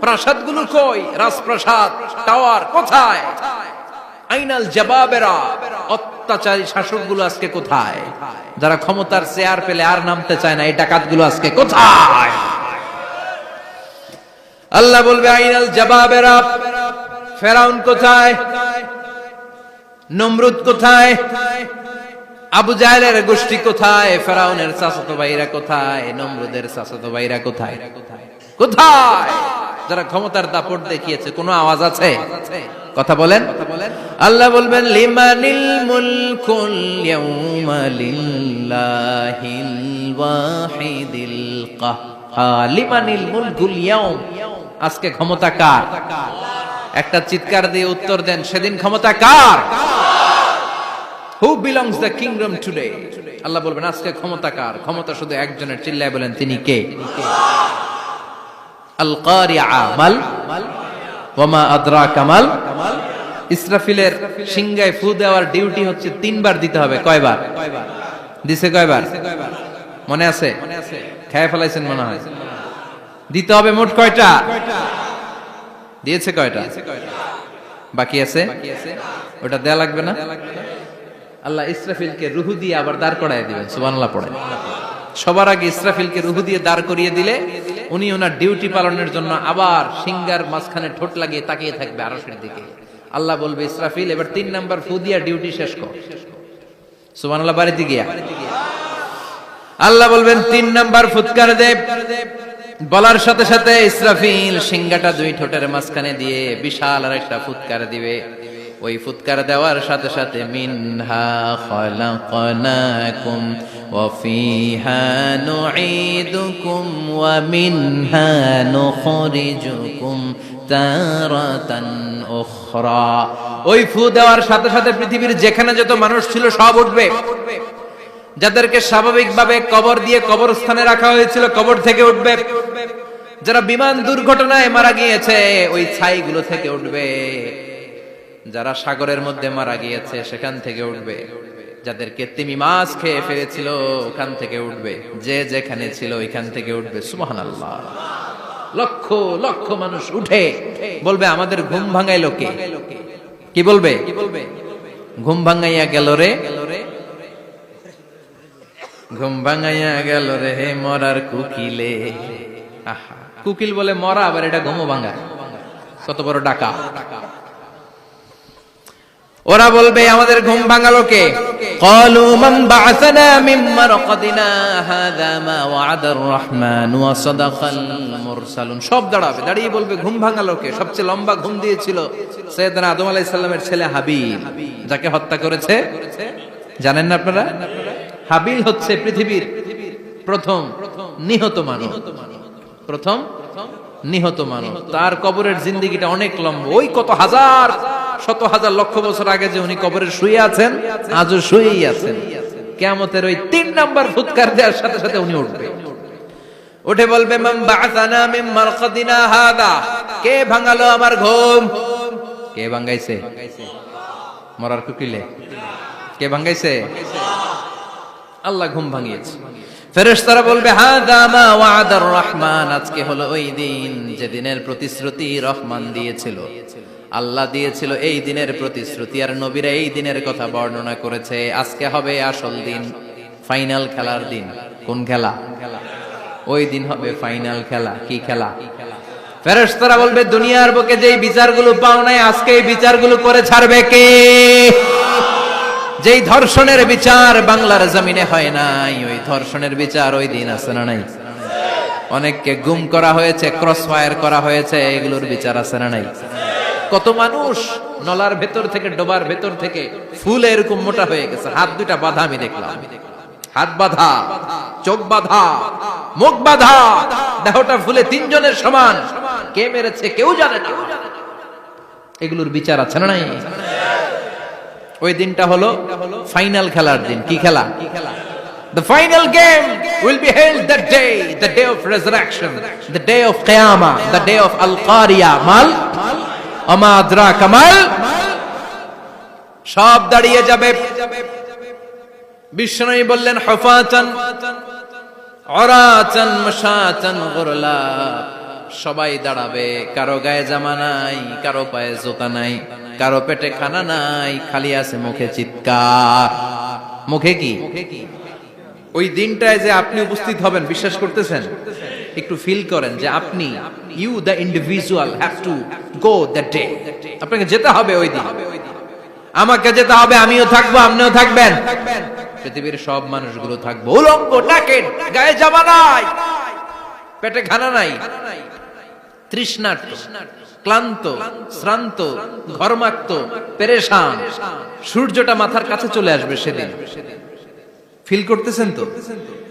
প্রাসাদগুলো কই? রাজপ্রাসাদ, টাওয়ার কোথায়? আইনাল জাবাবেরা, অত্যাচারী শাসকগুলো আজকে কোথায়? যারা ক্ষমতার চেয়ার পেলে আর নামতে চায় না, এই ডাকাতগুলো আজকে কোথায়? আল্লাহ বলবে আইনাল জাবাবেরা, ফেরাউন কোথায়? নমরুদ কোথায়? আবু জাহেলের গোষ্ঠী কোথায়? ফেরাউনের চাচাতো ভাইরা কোথায়? নমরুদের চাচাতো ভাইরা কোথায়? কোথায়? যারা ক্ষমতার দাপট দেখিয়েছে, কোনো আওয়াজ আছে? কথা বলেন। আল্লাহ বলবেন লিমানিল মুলকুল ইয়াউমা লিল্লাহিল ওয়াহিদিল কাহ্হার। লিমানিল মুলকুল ইয়াউম, আজকে ক্ষমতা কার? একটা চিৎকার দিয়ে উত্তর দেন, সেদিন ক্ষমতা কার? Who belongs the kingdom today? আল্লাহ বলবেন আজকে ক্ষমতা কার? ক্ষমতা শুধু একজনের। চিল্লায় বলেন তিনি কে? আল কারিআ মাল ওয়া মা আদরাকা মাল। ইসরাফিলের সিংহায় ফু দেওয়ার ডিউটি হচ্ছে 3 বার দিতে হবে। কয়বার দিছে? কয়বার মনে আছে? খেয়ে ফেলাইছেন মনে হয়। দিতে হবে মোট কয়টা? দিয়েছে কয়টা? বাকি আছে, ওটা দেয়া লাগবে না? আল্লাহ ইসরাফিলকে রুহু দিয়ে আবার দাঁড় করায় দিবেন। সুবহানাল্লাহ পড়ে। সবার আগে ইসরাফিলকে রুহু দিয়ে দাঁড় করিয়ে দিলে উনি ওনার ডিউটি পালনের জন্য আবার সিংহার মাঝখানে ঠোঁট লাগিয়ে তাকিয়ে থাকবে আরশের দিকে। আল্লাহ বলবে, ইসরাফিল এবার 3 নাম্বার ফু দিয়া ডিউটি শেষ কর। সুবহানাল্লাহ। বাড়িতে গিয়া আল্লাহ বলবেন 3 নাম্বার ফুৎকার দে। বলার সাথে সাথে ইসরাফিল সিংহাটা 2 ঠোঁটের মাঝখানে দিয়ে বিশাল আরেকটা ফুৎকার দিবে। ওই ফুৎকার দেওয়ার সাথে সাথে মিনহা খালাকনাকুম ওয়া ফিহা নুঈদুকুম ওয়া মিনহা নুখরিজুকুম তারাতান উখরা। ওই ফু দেওয়ার সাথে সাথে পৃথিবীর যেখানে যত মানুষ ছিল সব উঠবে। যাদেরকে স্বাভাবিকভাবে কবর দিয়ে কবরস্থানে রাখা হয়েছিল কবর থেকে উঠবে। যারা বিমান দুর্ঘটনায় মারা গিয়েছে ওই ছাইগুলো থেকে উঠবে। যারা সাগরের মধ্যে মারা গিয়েছে সেখান থেকে উঠবে। যাদেরকে তিমি মাছ খেয়ে ফেলেছিল ওখান থেকে উঠবে। যে যেখানে ছিল ওইখান থেকে উঠবে। সুবহানাল্লাহ। লক্ষ লক্ষ মানুষ উঠে বলবে, আমাদের ঘুম ভাঙাইলো কে? কি বলবে? ঘুম ভাঙাইয়া গেল রে, ঘুম ভাঙাইয়া গেল রে মরার কুকিলে। আহা, কুকিল বলে মরা, আবার এটা ঘুমো ভাঙা। কত বড় ডাকা। ওরা বলবে, আমাদের ঘুম ভাঙালো কে? ক্বালু মান বা'আসানা মিন মারকাদিনা হাযা মা ওয়া'আদার রহমান ওয়া সাদাকাল মুরসালুন। সব দাঁড়াবে, দাঁড়িয়ে বলবে, ঘুম ভাঙালো কে? সবচেয়ে লম্বা ঘুম দিয়েছিল সাইয়েদনা আদম আলাইহিস সালামের ছেলে হাবিল, যাকে হত্যা করেছে। জানেন না আপনারা? হাবিল হচ্ছে পৃথিবীর প্রথম নিহত মানব। প্রথম নিহত মানব। তার কবরের জিন্দেগিটা অনেক লম্বা। ওই কত হাজার, শত হাজার, লক্ষ বছর আগে যে উনি কবরে শুয়ে আছেন, আজও শুয়েই আছেন। কিয়ামতের ওই 3 নাম্বার ফুৎকার দেওয়ার সাথে সাথে উনি উঠবে। উঠে বলবে, মান বা'আসানা মিন মারকাদিনা হাযা। কে ভাঙালো আমার ঘুম? কে ভাঙাইছে? মরার কুকিলে কে ভাঙাইছে? আল্লাহ ঘুম ভাঙিয়েছে। ফেরেশতারা বলবে, হাযা মা ওয়া'আদার রহমান। আজকে হলো ওই দিন যে দিনের প্রতিশ্রুতি রহমান দিয়েছিল, আল্লাহ দিয়েছিল। এই দিনের প্রতিশ্রুতি আর নবীরা এই দিনের কথা বর্ণনা করেছে। আজকে হবে আসল দিন, ফাইনাল খেলার দিন। কোন খেলা? ওই দিন হবে ফাইনাল খেলা। কি খেলা? ফেরেশতারা বলবে, দুনিয়ার বুকে যেই বিচারগুলো পাও নাই, আজকে এই বিচারগুলো করে ছাড়বে কে? যেই ধর্ষণের বিচার বাংলার জমিনে হয় নাই, ওই ধর্ষণের বিচার ওই দিন আছে না নাই? অনেককে গুম করা হয়েছে, ক্রস ফায়ার করা হয়েছে, এগুলোর বিচার আছে না নাই? কত মানুষ নলার ভেতর থেকে, ডোবার ভেতর থেকে ফুল এরকম মোটা হয়ে গেছে, হাত দুটা বাঁধা। আমি দেখলাম হাত বাঁধা, চোখ বাঁধা, মুখ বাঁধা, দেহটা ফুলে 3 জনের সমান। কে মেরেছে কেউ জানে না। এগুলোর বিচার আছে না নাই? ওই দিনটা হলো ফাইনাল খেলার দিন। কি খেলা? The final game will be held that day, the day of resurrection, the day of Qiyamah, the day of Al-Qariya. Mal আমা আদরাকা মাল। সব দাঁড়িয়ে যাবে। বিষ্ণু বললেন, হুফাতান উরাতান মাশাতান গুরলা। সবাই দাঁড়াবে। কারো গায়ে জামা নাই, কারো পায়ে জুতা নাই, কারো পেটে খানা নাই, খালি আছে মুখে চিৎকার। মুখে কি? ওই দিনটায় যে আপনি উপস্থিত হবেন, বিশ্বাস করতেছেন? একটু ফিল করেন যে আপনি, you the individual have to go that day. আপনাকে যেতে হবে ওই দিন। আমাকে যেতে হবে, আমিও থাকবো, আপনিও থাকবেন। পৃথিবীর সব মানুষগুলো থাকবো উলঙ্গ, নাকেড, গায়ে জামা নাই, পেটে খানা নাই, তৃষ্ণার্ত, ক্লান্ত, শ্রান্ত, ঘর্মাক্ত, পেরেশান। সূর্যটা মাথার কাছে চলে আসবে সেদিন। ফিল করতেছেন তো?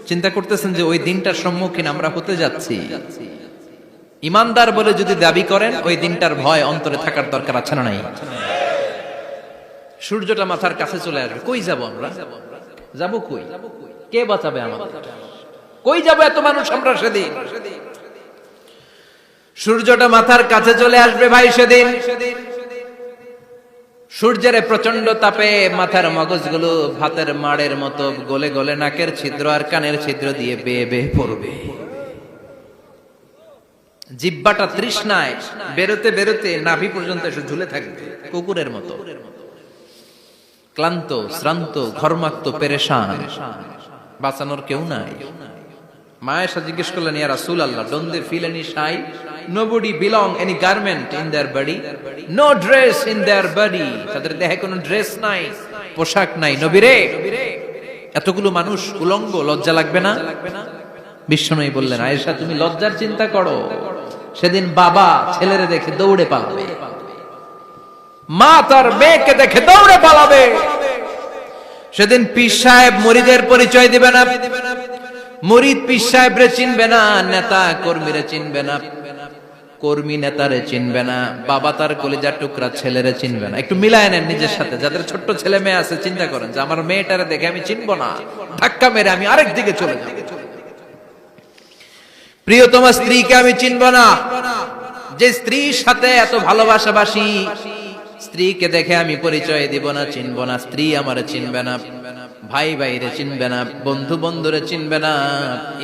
চিন্তা করতেছেন যে ওই দিনটার সম্মুখীন আমরা হতে যাচ্ছি। ইমানদার বলে যদি দাবি করেন, ওই দিনটার ভয় অন্তরে থাকার দরকার আছে না নাই? সূর্যটা মাথার কাছে চলে আসবে। কই যাব আমরা? যাব কই? কে বাঁচাবে আমাদের? কই যাব এত মানুষ আমরা সেদিন? সূর্যটা মাথার কাছে চলে আসবে ভাই সেদিন। সূর্যের প্রচন্ড তাপে মাথার মগজগুলো ভাতের মাড়ের মতো গলে গলে নাকের ছিদ্র আর কানের ছিদ্র দিয়ে বেয়ে বেয়ে পড়বে। জিহ্বাটা তৃষ্ণায় বেরোতে বেরোতে নাভি পর্যন্ত এসে ঝুলে থাকবে কুকুরের মতো, ক্লান্ত, শ্রান্ত, ঘর্মাক্ত, পেরেশান, বাঁচানোর কেউ নাই। মা আয়েশা জিজ্ঞেস করলেন, ইয়া রাসূলুল্লাহ, don't they feel any shy? Nobody belong any garment in their body, no dress in their body. তাদের দেহে কোনো ড্রেস নাই, পোশাক নাই। নবী রে, এতগুলো মানুষ উলঙ্গ, লজ্জা লাগবে না? বিশ্বনবী বললেন, আয়েশা তুমি লজ্জার চিন্তা করো, সেদিন বাবা ছেলেরে দেখে দৌড়ে পালাবে, মা তার মেয়েকে দেখে দৌড়ে পালাবে। সেদিন পীর সাহেব মুরিদের পরিচয় দিবে না, মুরিদ পীর সাহেবরে চিনবে না, নেতা কর্মীরে চিনবে না, কর্মী নেতারে চিনবে না, বাবা তার কলিজার টুকরা ছেলেরে চিনবে না। একটু মিলায় নেন নিজের সাথে। যাদের ছোট্ট ছেলে মেয়ে আছে, চিন্তা করেন যে আমার মেয়েটারে দেখে আমি চিনবো না, ধাক্কা মেরে আমি আরেক দিকে চলে যাব। প্রিয়তমা স্ত্রীকে আমি চিনবো না, যে স্ত্রীর সাথে এত ভালোবাসাবাসি, স্ত্রীকে দেখে আমি পরিচয় দিব না, চিনবো না। স্ত্রী আমারে চিনবে না, ভাই ভাইরে চিনবে না, বন্ধু বন্ধুরে চিনবে না,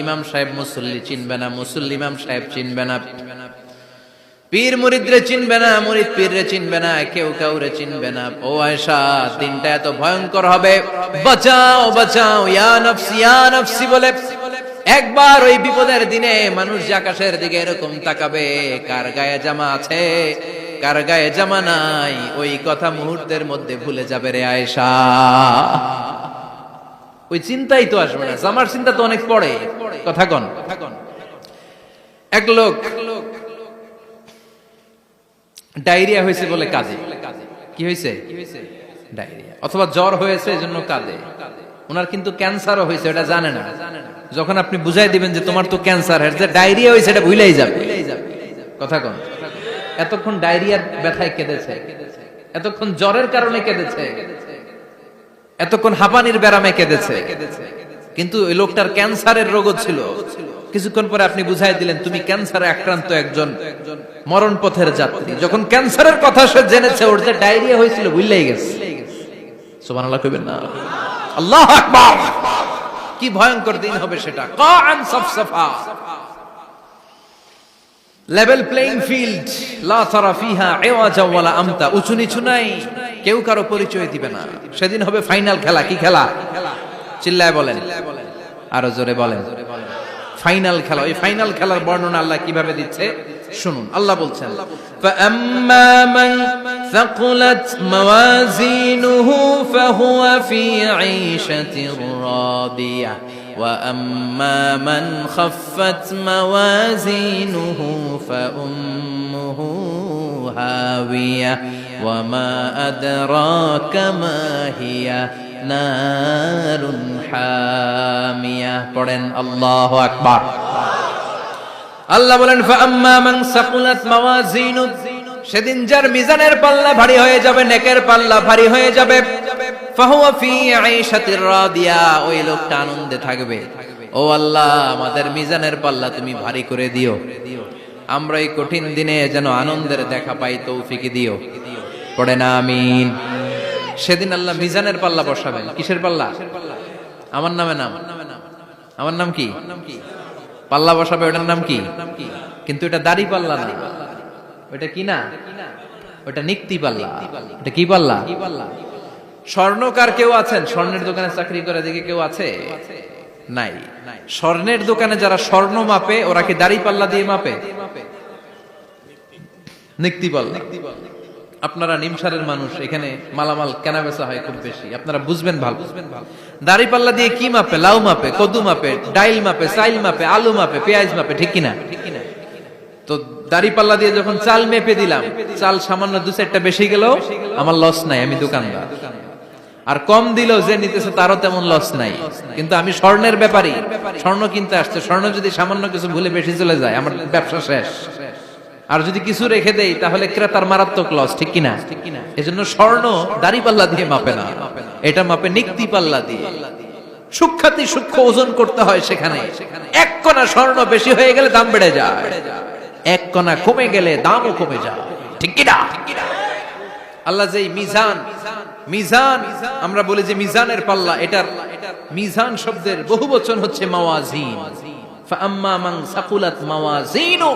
ইমাম সাহেব মুসল্লি চিনবে না, মুসল্লি ইমাম সাহেব চিনবে না, পীর মুরিদরে চিনবে না, মুরিদ পীররে চিনবে না, কেউ কাউরে চিনবে না। ও আয়েশা, দিনটা এত ভয়ঙ্কর হবে, বাঁচাও বাঁচাও, ইয়া নফসি ইয়া নফসি বলে একবার ওই বিপদের দিনে মানুষ যে আকাশের দিকে এরকম তাকাবে, কার গায়ে জামা আছে কার গায়ে জামা নাই, ওই কথা মুহূর্তের মধ্যে ভুলে যাবে রে আয়েশা। ওই চিন্তাই তো আসবে না, জামার চিন্তা তো অনেক পড়ে। কথা কন। এক লোক ডায়রিয়া হয়েছে বলে কাঁদে। কি হয়েছে? ডায়রিয়া, অথবা জ্বর হয়েছে এজন্য কাঁদে। ওনার কিন্তু ক্যান্সারও হয়েছে, এটা জানে না। যখন আপনি বুঝাই দিবেন যে তোমার তো ক্যান্সার, যে ডায়রিয়া হয়েছে এটা ভুলেই যাবে। কথা কন। এতক্ষণ ডায়রিয়ার ব্যথায় কেঁদেছে, এতক্ষণ জ্বরের কারণে কেঁদেছে, এতক্ষণ হাঁপানির ব্যারামে কেঁদেছে, কিন্তু ওই লোকটার ক্যান্সারের রোগও ছিল। কিছুক্ষণ পরে আপনি বুঝাই দিলেন তুমি ক্যান্সারে আক্রান্ত একজন মরণ পথের যাত্রী। যখন ক্যান্সারের কথা সে জেনেছে, ওর যে ডায়রিয়া হয়েছিল ভুলেই গেছে। সুবহানাল্লাহ কইবেন না? আল্লাহু আকবার। কি ভয়ঙ্কর দিন হবে সেটা। কাআন সাফসাফা, লেভেল প্লেইং ফিল্ড, লা তারা ফিহা ইওয়াজা ওয়ালা আমতা, উঁচু নিচু নাই, কেউ কারো পরিচয় দিবে না। সেদিন হবে ফাইনাল খেলা। কি খেলা? চিল্লায় বলেন, আরো জোরে বলেন। ফাইনাল খেলা। ওই ফাইনাল খেলার বর্ণনা আল্লাহ কিভাবে দিচ্ছে শুনুন। আল্লাহ বলছেন, ফাআম্মা মান সাকুলাত মাওয়াজিনুহু ফাহুয়া ফি ঈশাতির রাদিয়া ওয়া আম্মা মান খাফফাত মাওয়াজিনুহু ফাউম্মুহু হাওিয়া ওয়া মা আদরাকা মা হিয়া নারুন হামিয়া। পড়েন আল্লাহু আকবার। আল্লাহ বলেন, ফাআম্মা মান সাকুলাত মাওয়াজিনু, সেদিন যার মিজানের পাল্লা ভারী হয়ে যাবে, নেকের পাল্লা ভারী হয়ে যাবে, ফাহুয়া ফি ঈশাতির রাদিয়া, ওই লোকটা আনন্দে থাকবে। ও আল্লাহ, আমাদের মিজানের পাল্লা তুমি ভারী করে দিও, আমরা এই কঠিন দিনে যেন আনন্দের দেখা পাই, তৌফিক দিও। পড়েন আমিন। সেদিন আল্লাহ মিজানের পাল্লা বসাবেন। কিসের পাল্লা? আমার নামে নাম। আমার নাম কি? পাল্লা বসাবে, ওটার নাম কি? কিন্তু এটা দাড়ি পাল্লা না, ওটা কি না, ওটা নিক্তি পাল্লা। এটা কি পাল্লা? স্বর্ণকার কেউ আছেন? স্বর্ণের দোকানে চাকরি করে দেখে কেউ আছে? নাই। স্বর্ণের দোকানে যারা স্বর্ণ মাপে, ওরা কি দাড়ি পাল্লা দিয়ে মাপে? নিক্তি পাল্লা। আপনারা নিমসারের মানুষ, এখানে মালামাল কেনা বেচা হয় খুব বেশি, আপনারা বুঝবেন ভালো। দাড়ি পাল্লা দিয়ে কি মাপে? লাউ মাপে, কদু মাপে, ডাইল মাপে, চাইল মাপে, আলু মাপে, পেঁয়াজ মাপে, ঠিক কিনা? তো দাড়ি পাল্লা দিয়ে যখন চাল মেপে দিলাম, চাল সামান্য দু চারটা বেশি গেল, আমার লস নাই, আমি দোকানদার। আর কম দিল যে নিতেছে তারও তেমন লস নাই। কিন্তু আমি স্বর্ণের ব্যাপারী, স্বর্ণ কিনতে আসছে, স্বর্ণ যদি সামান্য কিছু ভুলে বেশি চলে যায়, আমার ব্যবসা শেষ। আর যদি কিছু রেখে দেই তাহলে ক্রেতার মারাত্মক লস, ঠিক কিনা? এজন্য স্বর্ণ দাড়ি পাল্লা দিয়ে মাপে না, এটা মাপে নিক্তি পাল্লা দিয়ে। সূক্ষ্মাতি সূক্ষ্ম ওজন করতে হয় সেখানে। এক কণা স্বর্ণ বেশি হয়ে গেলে দাম বেড়ে যায়, এক কণা কমে গেলে দামও কমে যায়, ঠিক কিনা? আল্লাহ যে মিজান, মিজান আমরা বলি যে মিজানের পাল্লা, এটার মিজান শব্দের বহুবচন হচ্ছে মাওয়াজিন। ফাআম্মা মান সাকুলাত মাওয়াজিনু,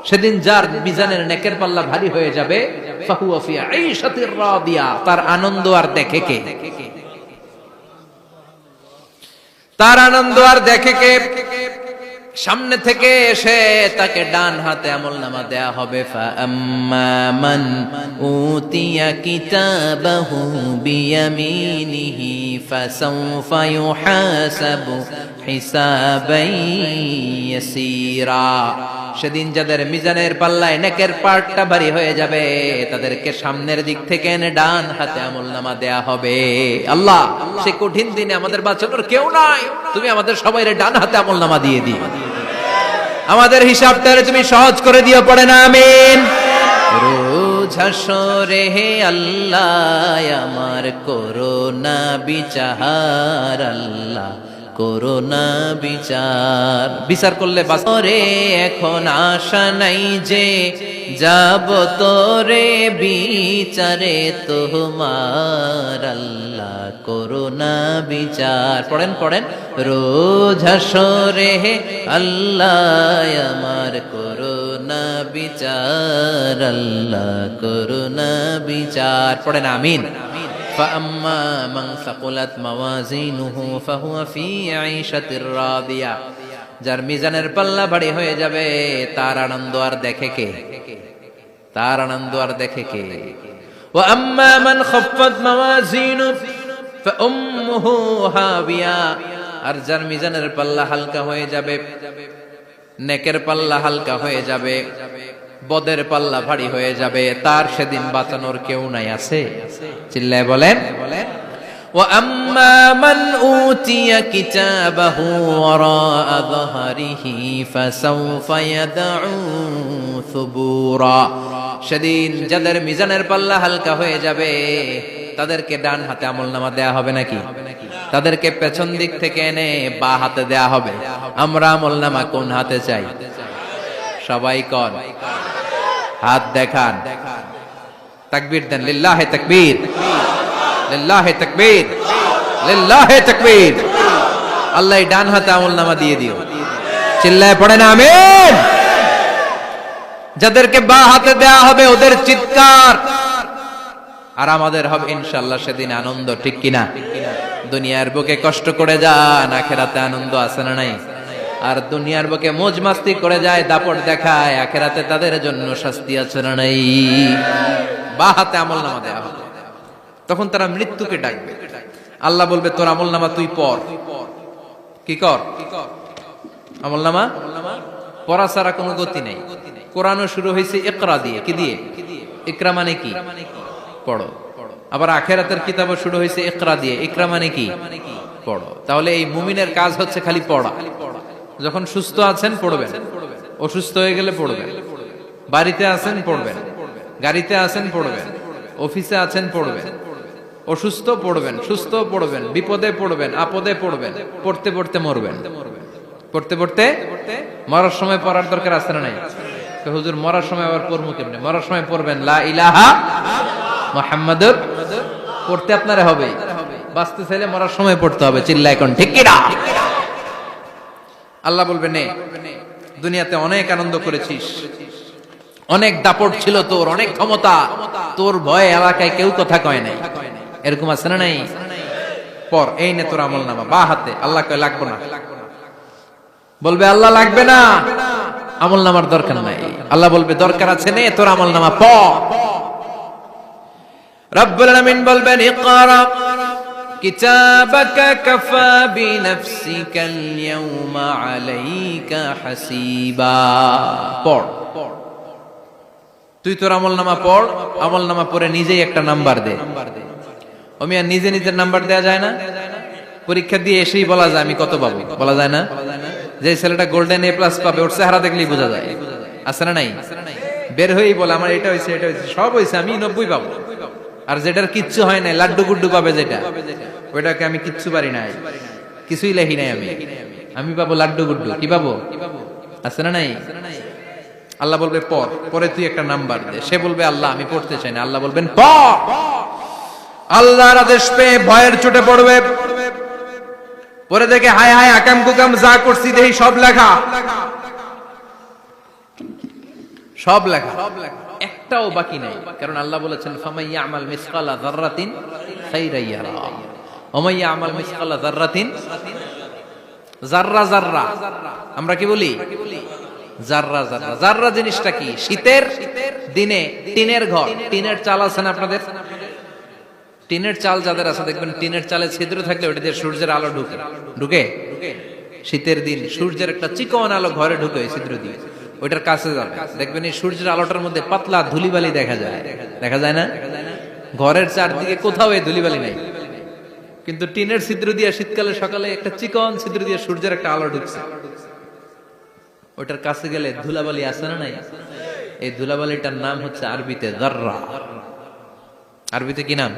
সেদিন যার মিজানের নেকের পাল্লা ভারী হয়ে যাবে, ফাহুয়া ফি আইশাতির রাদিয়া, তার আনন্দ আর দেখে কে? তার আনন্দ আর দেখে কে? সামনে থেকে এসে তাকে ডান হাতে আমলনামা দেয়া হবে। ফাআম্মা মান উতিয়া কিতাবাহু বিয়ামিনিহি ফাসাউফা ইউহাসাবু হিসাবান ইয়াসীরা। সেদিন যাদের মিজানের পাল্লায় নেকের পার্টটা ভারী হয়ে যাবে, তাদেরকে সামনের দিক থেকে এনে ডান হাতে আমলনামা দেয়া হবে। আল্লাহ, সে কঠিন দিনে আমাদের বাঁচানোর কেউ নাই, তুমি আমাদের সবাইরে ডান হাতে আমলনামা দিয়ে দিও, আমাদের হিসাবটা তুমি সহজ করে দিও, পড়ে না আমিন। রোজ হাসরে হে আল্লাহ আমার করোনা বিচার, আল্লাহ করোনা বিচার। বিচার করলে বাসরে এখন আশা নাই যে যাব তোরে বিচারে তোমার, আল্লাহ করোনা বিচার। পড়েন পড়েন, রোজ হাসরে হে আল্লাহ আমার করোনা বিচার, আল্লাহ করোনা বিচার। পড়েন আমিন। فأما من ثقلت موازينه فهو في عيشة راضية। যার মিজানের পাল্লা ভারী হয়ে যাবে, তার আনন্দ আর দেখে কে? তার আনন্দ আর দেখে কে? وأما من خفت موازينه فأمه هاوية। আর যার মিজানের পাল্লা হালকা হয়ে যাবে, নেকের পাল্লা হালকা হয়ে যাবে, বদের পাল্লা ভারী হয়ে যাবে, তার সেদিন বাঁচানোর কেউ নাই। আছে? চিল্লায় বলেন। وَأَمَّا مَنْ أُوتِيَ كِتَابَهُ وَرَاءَ ظَهْرِهِ فَسَوْفَ يَدْعُو ثُبُورًا। সেদিন যাদের মিজানের পাল্লা হালকা হয়ে যাবে, তাদেরকে ডান হাতে আমলনামা দেয়া হবে নাকি? তাদেরকে পেছন দিক থেকে এনে বা হাতে দেয়া হবে। আমরা আমলনামা কোন হাতে চাই? সবাই কোন হাত দেখান, তাকবীর দেন, লিল্লাহি তাকবীর, লিল্লাহি তাকবীর, লিল্লাহি তাকবীর। আল্লাহ ডান হাতে আমলনামা দিয়ে দিও, চিল্লায় পড়েন আমিন। যাদেরকে বা হাতে দেয়া হবে ওদের চিৎকার আর আমাদের হবে ইনশাআল্লাহ সেদিন আনন্দ, ঠিক কিনা? দুনিয়ার বুকে কষ্ট করে যান, আখিরাতে আনন্দ আছে না নাই? আর দুনিয়ার বুকে মौज মাস্তি করে যায়, দাপট দেখায়, আখিরাতে তাদের জন্য শাস্তি আছে না নাই? বা হাতে আমলনামা দেয়া হবে, তখন তারা মৃত্যুকে ডাকবে। আল্লাহ বলবে তোর আমলনামা তুই পড়। কি কর? আমলনামা পড়া ছাড়া কোনো গতি নেই। কোরআনও শুরু হয়েছে ইকরা দিয়ে। কি দিয়ে? ইকরা মানে কি? পড়ো। আবার আখিরাতের কিতাবও শুরু হয়েছে ইকরা দিয়ে। ইকরা মানে কি? পড়ো। তাহলে এই মুমিনের কাজ হচ্ছে খালি পড়া। যখন সুস্থ আছেন পড়বেন, অসুস্থ হয়ে গেলে পড়বেন, বাড়িতে আছেন পড়বেন, গাড়িতে আছেন পড়বেন, অফিসে আছেন পড়বেন, অসুস্থ পড়বেন, সুস্থ পড়বেন, বিপদে পড়বেন, আপদে পড়বেন, পড়তে পড়তে মরবেন। পড়তে পড়তে মরার সময় পড়ার দরকার আছে না নাই? হুজুর মরার সময় আবার পড়বো কেমনে? মরার সময় পড়বেন লা ইলাহা মুহাম্মাদুর, পড়তে আপনারে হবে। বাঁচতে চাইলে মরার সময় পড়তে হবে, চিল্লা এখন ঠিক কিনা? আল্লাহ বলবে নে, দুনিয়াতে অনেক আনন্দ করেছিস, অনেক দাপট ছিল তোর, অনেক ক্ষমতা, তোর ভয়ে এলাকায় কেউ কথা কয় নাই। এরকম আছে না নাই? পর এই নে তোর আমলনামা বা হাতে। আল্লাহ কয় লাগবে না। বলবে আল্লাহ লাগবে না, আমলনামার দরকার নাই। আল্লাহ বলবে দরকার আছে, নে তোর আমলনামা পড়। রব্বুল আলামিন বলবেন ইকরা কিতাবাকা কাফা বিনাফসিকাল ইয়াওমা আলাইকা হাসিবা। পড়, তুই তোর আমলনামা পড়। আমলনামা পড়ে নিজেই একটা নাম্বার দে। আমি আর নিজে নিজের নাম্বার দেয়া যায় না? পরীক্ষা দিয়ে এসেই বলা যায় আমি কত পাবো, বলা যায় না? যে ছেলেটা গোল্ডেন এ প্লাস পাবে ওর চেহারা দেখলেই বোঝা যায়, আছে না নাই? বের হয়েই বলে আমার এটা হয়েছে, এটা হয়েছে, সব হয়েছে, আমি 90 পাবো। আর যেটার কিচ্ছু হয় নাই, লাড্ডু গুড্ডু পাবে যেটা, ওইটাকে আমি কিচ্ছু পারি নাই, কিছুই লেখি নাই, আমি পাবো লাড্ডু গুড্ডু। কি পাবো? আছে না নাই? আল্লাহ বলবে পড়, পরে তুই একটা নাম্বার দে। সে বলবে আল্লাহ আমি পড়তে চাই না। আল্লাহ বলবেন পড়। আল্লাহর আদেশ পেয়ে ভয়ের চোটে পড়বে, পরে দেখে হায় হায় আকাম কুকাম যা করছি দেখি সব লেখা। সব লেখা, একটাও বাকি নাই। কারণ আল্লাহ বলেছেন ফামাইয়া আমাল মিসকালা যাররাতিন খাইরান ইয়ারা ওয়া মাইয়া আমাল মিসকালা যাররাতিন, যাররা যাররা আমরা কি বলি, যাররা যাররা। যাররা জিনিসটা কি? শীতের দিনে টিনের ঘর, টিনের চাল আছে না আপনাদের? টিনের চাল যাদের আছে দেখবেন টিনের চালে ছিদ্র থাকলে ওটা দিয়ে সূর্যের আলো ঢুকে ঢুকে শীতের দিন সূর্যের একটা চিকন আলো ঘরে ঢুকে ওই ছিদ্র দিয়ে, ওইটার কাছে যাবে দেখবেন এই সূর্যের আলোটার মধ্যে পাতলা ধুলিবালি দেখা যায়, দেখা যায় না? ঘরের চারদিকে কোথাও এই ধুলিবালি নাই, কিন্তু টিনের ছিদ্র দিয়ে শীতকালে সকালে একটা চিকন ছিদ্র দিয়ে সূর্যের একটা আলো ঢুকছে, ওটার কাছে গেলে ধুলাবালি আছে না নাই? এই ধুলাবালিটার নাম হচ্ছে আরবিতে যাররা। আরবিতে কি নাম?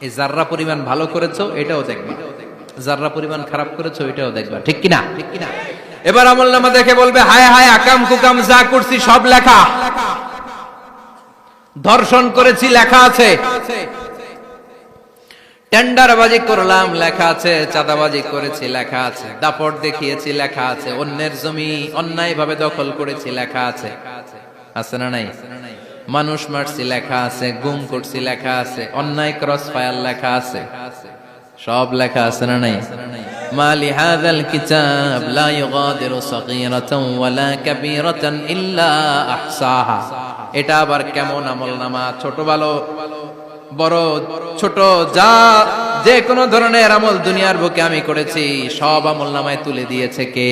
এই যাররা পরিমাণ ভালো করেছো এটাও দেখবা, যাররা পরিমাণ খারাপ করেছো এটাও দেখবা, ঠিক কিনা? এবার আমলনামা দেখে বলবে হায় হায় আকাম কুকাম যা করছি সব লেখা, ধর্ষণ করেছি লেখা আছে, টেন্ডারবাজি করলাম লেখা আছে, চাঁদাবাজি করেছি লেখা আছে, দাপট দেখিয়েছি লেখা আছে, অন্যের জমি অন্যায়ভাবে দখল করেছি লেখা আছে, আছে না নাই? মানুষ মারছি লেখা আছে, গুম করছি লেখা আছে, অন্যায় ক্রস ফায়ার লেখা আছে, সব লেখা আছে না নাই? মালি হাযাল কিতাব লা ইউগাদিরু সাগীরাতান ওয়ালা কাবীরাতান ইল্লা আহসাহা। এটা আবার কেমন আমলনামা? ছোট ভালো বড় ছোট যা যে কোনো ধরনের আমল দুনিয়ার বুকে আমি করেছি সব আমলনামায় তুলে দিয়েছে কে?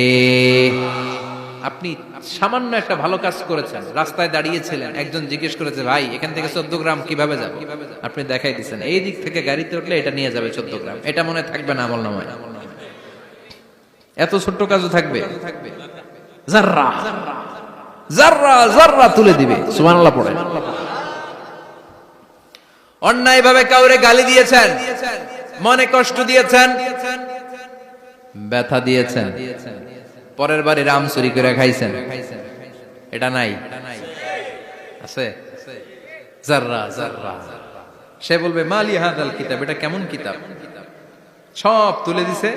আপনি সামান্য একটা ভালো কাজ করেছেন, রাস্তায় দাঁড়িয়েছিলেন, একজন জিজ্ঞেস করেছে ভাই এখান থেকে 14 গ্রাম কিভাবে যাবে, আপনি দেখাই দিচ্ছেন এই দিক থেকে গাড়িতে উঠলে এটা নিয়ে যাবে 14 গ্রাম, এটা মনে থাকবে না আমলনামায়? এত ছোট্ট কাজও থাকবে? যাররা যাররা যাররা তুলে দিবে। সুবহানাল্লাহ পড়ে। অন্যায় ভাবে কাউরে গালি দিয়েছেন, মনে কষ্ট দিয়েছেন, ব্যথা দিয়েছেন, পরের বাড়ি রাম চুরি করে খাইছেন, এটা নাই? আছে যাররা যাররা। সে বলবে মালি হাযাল কিতাব, এটা কেমন কিতাব? সব তুলে দিছে।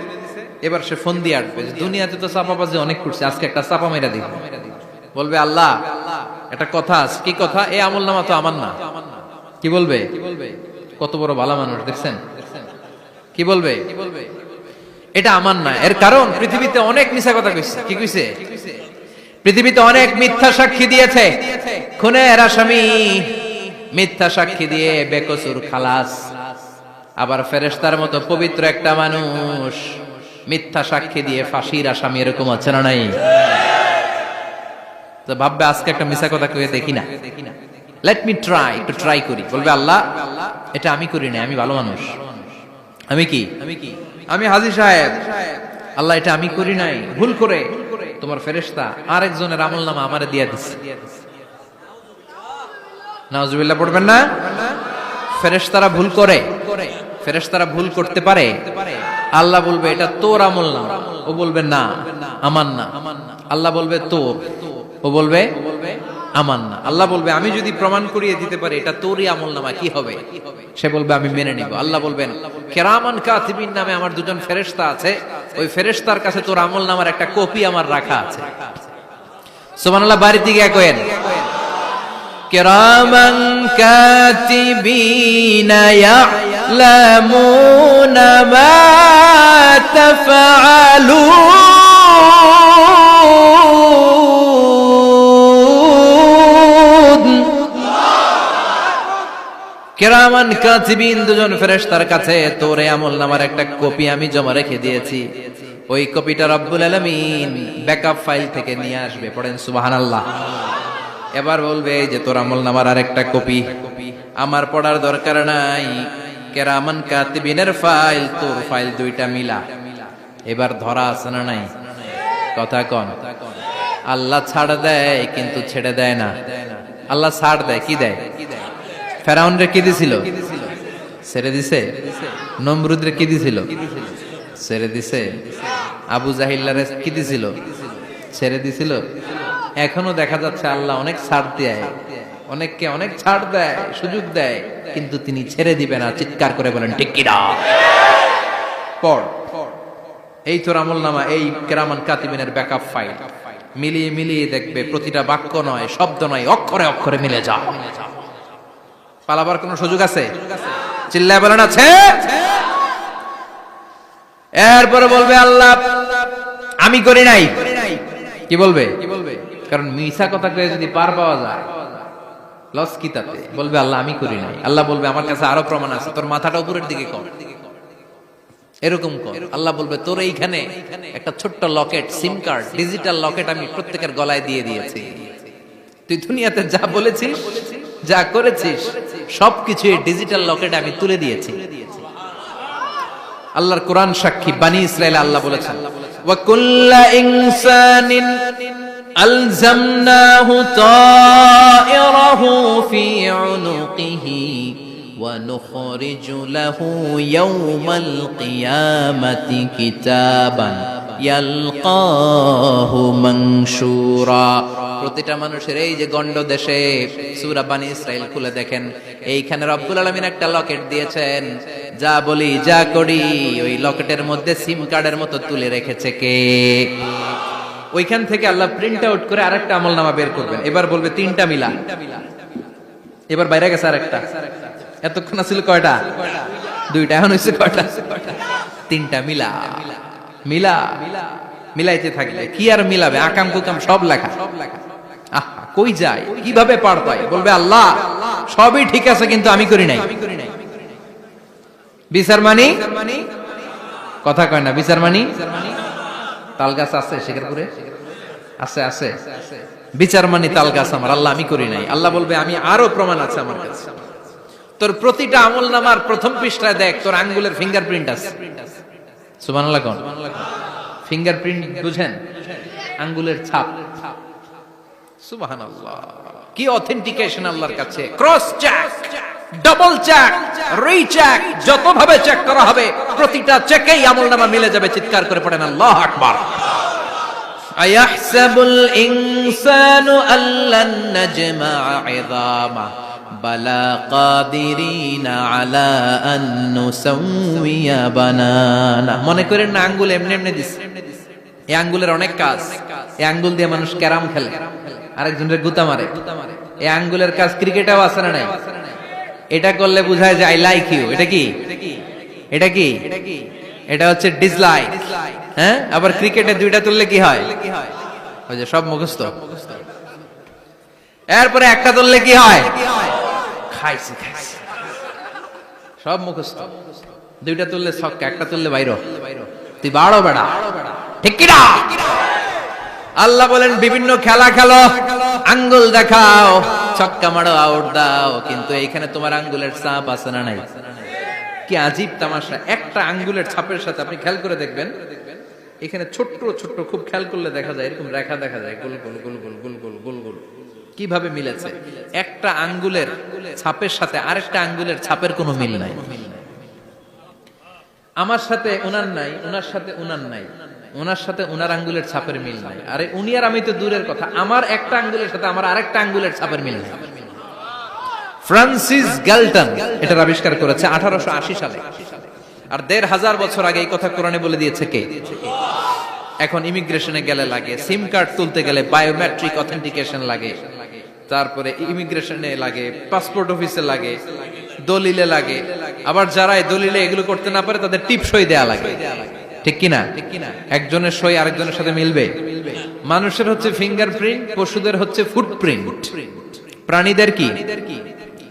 এবার সে ফোন দিয়ে আসবে, দুনিয়াতে তো চাপাবাজি অনেক করছে, আজকে একটা চাপা মেরা দিব। বলবে আল্লাহ একটা কথা আছে। কি কথা? এই আমলনামা তো আমার না। কি বলবে? কত বড় ভালো মানুষ দেখছেন? কি বলবে? এটা আমার না। এর কারণ পৃথিবীতে অনেক মিথ্যা কথা কইছে। কি কইছে? পৃথিবীতে অনেক মিথ্যা সাক্ষী দিয়েছে, খুনের আসামি মিথ্যা সাক্ষী দিয়ে বেকসুর খালাস। আবার ফেরেশতার মতো পবিত্র একটা মানুষ মিথ্যা সাক্ষী দিয়ে ফাঁসির আসামি, এরকম আছে না নাই? তো ভাববে আজকে একটা মিথ্যা কথা কয়ে দেখি না, লেট মি ট্রাই, একটু ট্রাই করি। বলবে আল্লাহ এটা আমি করি না, আমি ভালো মানুষ। আমি কি? আমি হাজী সাহেব। আল্লাহ এটা আমি করি নাই, ভুল করে তোমার ফেরেশতা আরেকজনের আমলনামা আমারে দিয়ে দিছে। নাউজুবিল্লাহ পড়বেন না? ফেরেশতারা ভুল করে, ফেরেশতারা ভুল করতে পারে। আল্লাহ বলবে এটা তোর আমলনামা, ও বলবে না আমার না। আল্লাহ বলবে তোর, ও বলবে আমার না। আল্লাহ বলবে আমি যদি প্রমাণ করিয়ে দিতে পারি এটা তোরই আমলনামা, কি হবে? সে বলবে আমি মেনে নিব। আল্লাহ বলবেন কিরামান কাতিবিন নামে আমার দুজন ফেরেশতা আছে, ওই ফেরেশতার কাছে তোর আমলনামার একটা কপি আমার রাখা আছে। সুবহানাল্লাহ। বাড়িতে গিয়ে কয়েন কিরামান কাতিবিনা ইয়ালামুনা মা তাফআলুন। কিরামান কাতিবিন দুজন ফেরেশতার কাছে তোর আমলনামার একটা কপি আমি জমা রেখে দিয়েছি। ওই কপিটা রব্বুল আলামিন ব্যাকআপ ফাইল থেকে নিয়ে আসবে। পড়েন সুবহানাল্লাহ। এবার বলবে এই যে তোর আমলনামার আরেকটা কপি, আমার পড়ার দরকার নাই, কিরামান কাতিবিনের ফাইল তোর ফাইল দুইটা মিলা। এবার ধরা আছে না নাই? কথা কন। আল্লাহ ছাড় দেয় কিন্তু ছেড়ে দেয় না। আল্লাহ ছাড় দেয়, কি দেয়? ফেরাউনরে কি দিছিল? ছেড়ে দিছে। নমরুদরে কি দিছিল? ছেড়ে দিছে। আবু জাহিল্লারে কি দিছিল? ছেড়ে দিছিল। এখনো দেখা যাচ্ছে আল্লাহ অনেক ছাড় দেয়, অনেককে অনেক ছাড় দেয়, সুযোগ দেয়, কিন্তু তিনি ছেড়ে দিবে না। চিৎকার করে বলেন ঠিক কি না? পড় এই তোর আমলনামা, এই কিরামান কাতিবিনের ব্যাকআপ ফাইল। মিলিয়ে মিলিয়ে দেখবে প্রতিটা বাক্য নয়, শব্দ নয়, অক্ষরে অক্ষরে মিলে যাও। পালাবার কোনো সুযোগ আছে? চিল্লায় বলেন আছে? এরপরে বলবে আল্লাহ আমি করি নাই। কি বলবে? কারণ মিছা কথা কয়ে যদি পার পাওয়া যায় লস কি তাতে? বলবে আল্লাহ আমি করি নাই। আল্লাহ বলবে আমার কাছে আরো প্রমাণ আছে, তোর মাথাটা উপরের দিকে কর, এরকম কর। আল্লাহ বলবে তোর এইখানে একটা ছোট্ট লকেট, সিম কার্ড, ডিজিটাল লকেট আমি প্রত্যেকের গলায় দিয়ে দিয়েছি। তুই দুনিয়াতে যা বলেছিস, যা করেছিস, সবকিছু এই ডিজিটাল লকেট আমি তুলে দিয়েছি। আল্লাহর কোরআন সাক্ষী, বানি ইসরাইল আল্লাহ বলেছেন ওয়া কুল্লা ইনসানিন আলজামনাহু তায়রাহু ফি উনুকিহি ওয়া নুখরিজু লাহু ইয়াওমাল কিয়ামাতি কিতাবান ইয়ালকাহু মানশুরা। প্রতিটা মানুষের এই যে গন্ড দেশে সূরা বানি ইসরাইল খুলে দেখেন, এইখানে রব্বুল আলামিন একটা লকেট দিয়েছেন। যা বলি যা করি ওই লকেটের মধ্যে সিম কার্ডের মতো তুলে রেখেছে কে? ওইখান থেকে আল্লাহ প্রিন্ট আউট করে আরেকটা আমলনামা বের করবেন। এবার বলবে তিনটা মিলা, এবার বাইরে গেছে আরেকটা। এতক্ষণ ছিল কয়টা? দুইটা, এখন হয়েছে কয়টা? তিনটা। মিলা মিলা মিলাইতে থাকলে কি আর মিলাবে? আকাম কুকাম সব লেখা। আহা, কই যায়, কিভাবে পার পায়? বলবে আল্লাহ সবই ঠিক আছে কিন্তু আমি করি নাই। বিচার মানি কথা কয় না, বিচার মানি তাল গাছ আছে শিকারপুরে, আছে আছে বিচার মানি তাল গাছ আমার। আল্লাহ আমি করি নাই। আল্লাহ বলবে আমি আরো প্রমাণ আছে আমার কাছে। তোর প্রতিটা আমলনামার প্রথম পৃষ্ঠায় দেখ তোর আঙ্গুলের ফিঙ্গারপ্রিন্ট আছে। সুবহানাল্লাহ কোন? ফিঙ্গারপ্রিন্ট বুঝেন? আঙ্গুলের ছাপ। সুবহানাল্লাহ, কি অথেন্টিকেশন আল্লাহর কাছে। Cross check, double check, recheck, যতভাবে চেক করা হবে প্রতিটা চেকেই আমলনামা মিলে যাবে। চিৎকার করে পড়েন আল্লাহু আকবার। আয়াহসাবুল ইনসানু আল্লান নাজমা'a 'ইযামা বালা কাদিরিনা আলা আন নুসাউইয়া বানানা। মনে করেন না আঙ্গুল এমনি এমনি দিছে। এই আঙ্গুলের অনেক কাজ। এই আঙ্গুল দিয়ে মানুষ ক্যারাম খেলে, আরেকজনের গুতা মারে। এই আঙ্গুলের কাজ ক্রিকেটেও আছে না নাই? এটা করলে বোঝায় যে আই লাইক ইউ। এটা কি? এটা কি? এটা হচ্ছে ডিসলাইক। হ্যাঁ, আবার ক্রিকেটে দুইটা তুললে কি হয়? ওই যে সব মুখস্থ। এরপরে একটা তুললে কি হয়? খাইছে খাইছে, সব মুখস্থ। দুইটা তুললে ছক্কা, একটা তুললে বাইরে। তুই বাড়ো বেড়া, ঠিক কি না? আল্লাহ বলেন বিভিন্ন খেলা খেলো, আঙ্গুল দেখাও, ছক্কা মারো, আউট দাও, কিন্তু এইখানে তোমার আঙ্গুলের ছাপ আছে না নাই? কি আজীব তামাশা। একটা আঙ্গুলের ছাপের সাথে আপনি খেয়াল করে দেখবেন, এখানে ছোট্ট ছোট্ট খুব খেয়াল করলে দেখা যায় এরকম রেখা দেখা যায়, গোল গোল গোল গোল গোল গোল গোল গোল। কিভাবে মিলেছে? একটা আঙ্গুলের ছাপের সাথে আরেকটা আঙ্গুলের ছাপের কোনো মিল নাই। আমার সাথে উনার নাই, উনার সাথে উনার নাই, ওনার সাথে ওনার আঙ্গুলের ছাপের মিল নাই। আরে উনি আর আমি তো দূরের কথা, আমার একটা আঙ্গুলের সাথে আমার আরেকটা আঙ্গুলের ছাপের মিল নাই। ফ্রান্সিস গ্যালটন এটার আবিষ্কার করেছে 1880 সালে। আর 1500 বছর আগে এই কথা কোরআনে বলে দিয়েছে কে? এখন ইমিগ্রেশনে গেলে লাগে, সিম কার্ড তুলতে গেলে বায়োমেট্রিক অথেন্টিকেশন লাগে, তারপরে ইমিগ্রেশনে লাগে, পাসপোর্ট অফিসে লাগে, দলিলে লাগে। আবার যারা এই দলিলে এগুলো করতে না পারে তাদের টিপ সই দেয়া লাগে, ঠিক কিনা? একজনের সই আরেকজনের সাথে মিলবে? মানুষের হচ্ছে ফিঙ্গারপ্রিন্ট, পশুদের হচ্ছে ফুটপ্রিন্ট। প্রাণীদের কি?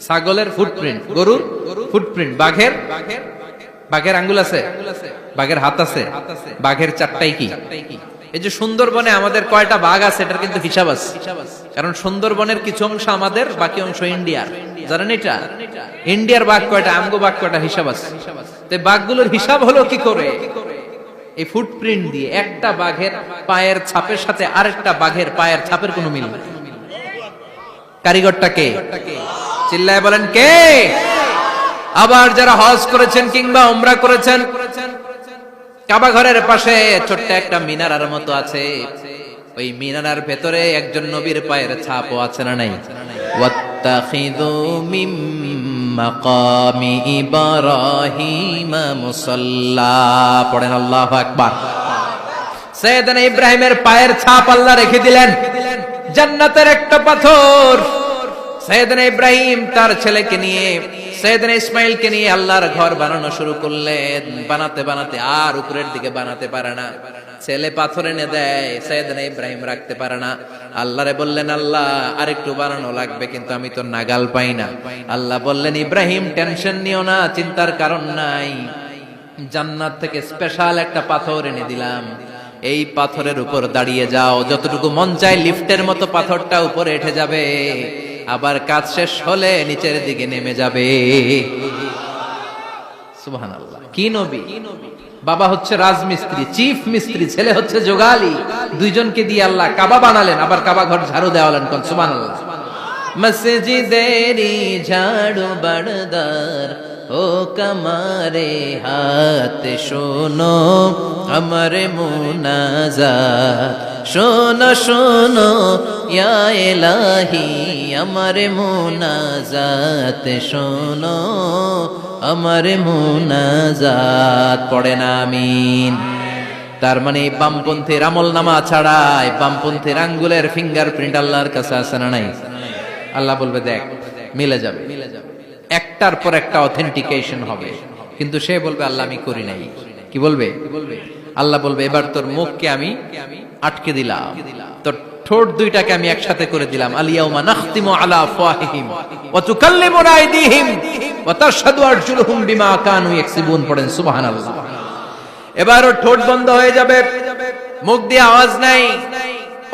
ছাগলের ফুটপ্রিন্ট, গরুর ফুটপ্রিন্ট, বাঘের আঙ্গুল আছে, বাঘের হাত আছে, বাঘের চারটাই কি? এই যে সুন্দরবনে আমাদের কয়টা বাঘ আছে এটার কিন্তু হিসাব আছে। কারণ সুন্দরবনের কিছু অংশ আমাদের, বাকি অংশ ইন্ডিয়ার। জানেন এটা? ইন্ডিয়ার বাঘ কয়টা, আমগো বাঘ কয়টা, হিসাব আছে। তো বাঘগুলোর হিসাব হলো কি করে? এই ফুটপ্রিন্ট দিয়ে। একটা বাঘের পায়ের ছাপের সাথে আরেকটা বাঘের পায়ের ছাপের কোনো মিল নেই। কারিগরটা কে? চিল্লায় বলেন কে? আবার যারা হজ করেছেন কিংবা উমরা করেছেন, কাবা ঘরের পাশে ছোট্ট একটা মিনারার মতো আছে, ওই মিনারার ভেতরে একজন নবীর পায়ের ছাপও আছে না নাই? ওয়াত্তাখিযু মিম মাকামি ইব্রাহিম মুসাল্লা। পড়েন আল্লাহু আকবার। সাইয়েদনা ইব্রাহিমের পায়ের ছাপ আল্লাহ রেখে দিলেন জান্নাতের একটা পাথর। সাইয়েদনা ইব্রাহিম তার ছেলেকে নিয়ে, সাইয়েদনা ইসমাইলকে নিয়ে আল্লাহর ঘর বানানো শুরু করলেন। বানাতে বানাতে আর উপরের দিকে বানাতে পারে না, ছেলে পাথর এনে দেয়, সাইয়েদনা ইব্রাহিম রাখতে পারে না। আল্লাহরে বললেন, আল্লাহ আরেকটু বানানো লাগবে, কিন্তু আমি তো নাগাল পাই না। আল্লাহ বললেন, ইব্রাহিম টেনশন নিও না, চিন্তার কারণ নাই, জান্নাত থেকে স্পেশাল একটা পাথর এনে দিলাম, এই পাথরের উপর দাঁড়িয়ে যাও, যতটুকু মন চায় লিফটের মতো পাথরটা উপরে উঠে যাবে, আবার কাজ শেষ হলে নিচের দিকে নেমে যাবে। সুবহানাল্লাহ। কি নবী! বাবা হচ্ছে রাজমিস্ত্রি, চিফ মিস্ত্রি, ছেলে হচ্ছে যোগালী, দুইজনকে দিয়ে আল্লাহ কাবা বানালেন, আবার কাবা ঘর ঝাড়ু দেওয়ালেন। কোন সুবহানাল্লাহ। মসজিদেরি ঝাড়ু বারদার ও কমারে হাত, শোনো আমার মুনাজাত, শোনো শোনো ইয়া ইলাহি আমার মুনাজাত, শোনো আমার মুনাজাত। পড়েন আমিন। তার মানে বামপন্থীর আমল নামা ছাড়াই বামপন্থীর আঙ্গুলের ফিঙ্গারপ্রিন্ট আল্লাহর কাছে আছে না নাই? আল্লাহ বলবে দেখ মিলে যাবে, একটার পর একটা অথেন্টিকেশন হবে, কিন্তু সে বলবে আল্লাহ আমি করি নাই। কি বলবে? আল্লাহ বলবে এবার তোর মুখকে আমি আটকে দিলাম, তোর ঠোঁট দুইটাকে আমি একসাথে করে দিলাম। আলিয়াউমা নাখতিমু আলা আফওয়াহিহিম ওয়া তুকাল্লিমুনা আইদিহিম ওয়া তাশহাদু আরজুলুহুম বিমা কানু ইয়াকসিবুন। পড়েন সুবহানাল্লাহ। এবার ওর ঠোঁট বন্ধ হয়ে যাবে, মুখ দিয়ে আওয়াজ নাই,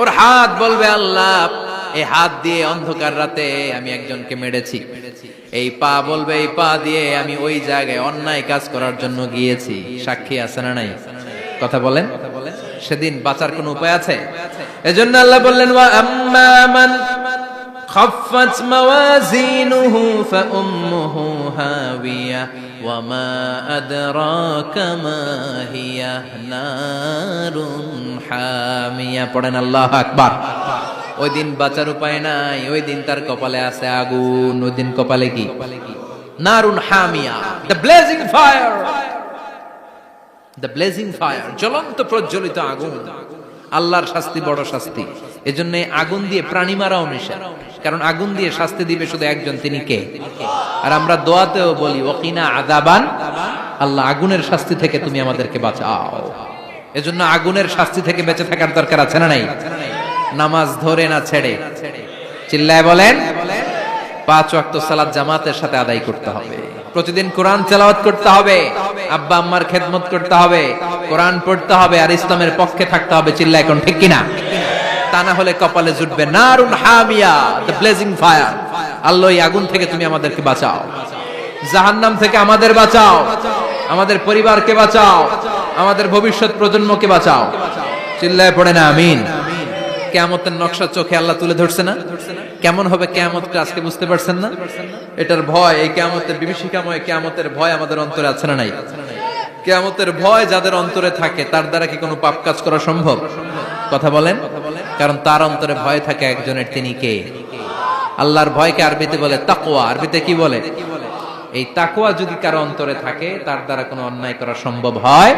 ওর হাত বলবে আল্লাহ এই হাত দিয়ে অন্ধকার রাতে আমি একজনকে মেরেছি, এই পা বলবে এই পা দিয়ে আমি ওই জায়গায় অন্যায় কাজ করার জন্য গিয়েছি। সাক্ষী আছে না নাই? কথা বলেন। সেদিন বাঁচার কোন উপায় আছে? এজন্য আল্লাহ বললেন, ওয়া আম্মা মান খাফফাত মাওয়াজিনুহু ফাউম্মুহু হাবিয়া ওয়া মা আদরাকা মা হিয়া নারুন হামিয়া। পড়েন আল্লাহু আকবার। ওই দিন বাঁচার উপায় নাই, ওই দিন তার কপালে আছে আগুন। ওই দিন কপালে কি? নারুন হামিয়া, the blazing fire, the blazing fire, জ্বলন্ত প্রজ্বলিত আগুন। আল্লাহর শাস্তি বড় শাস্তি। এজন্য আগুন দিয়ে প্রাণী মারাও নিষেধ, কারণ আগুন দিয়ে শাস্তি দিবে শুধু একজন, তিনি কে? আর আমরা দোয়াতেও বলি ওয়াকিনা আযাবান, আল্লাহ আগুনের শাস্তি থেকে তুমি আমাদেরকে বাঁচাও। এজন্য আগুনের শাস্তি থেকে বেঁচে থাকার দরকার আছে না নাই? নামাজ ধরে না ছেড়ে, চিল্লায় বলেন, 5 ওয়াক্ত সালাত জামাতের সাথে আদায় করতে হবে, প্রতিদিন কোরআন তেলাওয়াত করতে হবে, আব্বা আম্মার খেদমত করতে হবে, কোরআন পড়তে হবে, আর ইসলামের পক্ষে থাকতে হবে। চিল্লায় এখন ঠিক কিনা? তা না হলে কপালে জুটবে নারুন হামিয়া, দ্য ব্লেজিং ফায়ার। আল্লাহ এই আগুন থেকে তুমি আমাদেরকে বাঁচাও, জাহান্নাম থেকে আমাদের বাঁচাও, আমাদের পরিবারকে বাঁচাও, আমাদের ভবিষ্যৎ প্রজন্মকে বাঁচাও। চিল্লায় পড়ে না আমিন। কিয়ামতের নকশা চোখে আল্লাহ তুলে ধরছে না? কেমন হবে কিয়ামতটা আজকে বুঝতে পারছেন না? এটার ভয়, এই কিয়ামতের বিভীষিকাময় কিয়ামতের ভয় আমাদের অন্তরে আছে না নাই? কিয়ামতের ভয় যাদের অন্তরে থাকে তার দ্বারা কি কোনো পাপ কাজ করা সম্ভব? কথা বলেন। কারণ তার অন্তরে ভয় থাকে একজনের, তিনি কে? আল্লাহর ভয়কে আরবিতে বলে তাকওয়া। আরবিতে কি বলে? এই তাকওয়া যদি কারো অন্তরে থাকে তার দ্বারা কোনো অন্যায় করা সম্ভব হয়।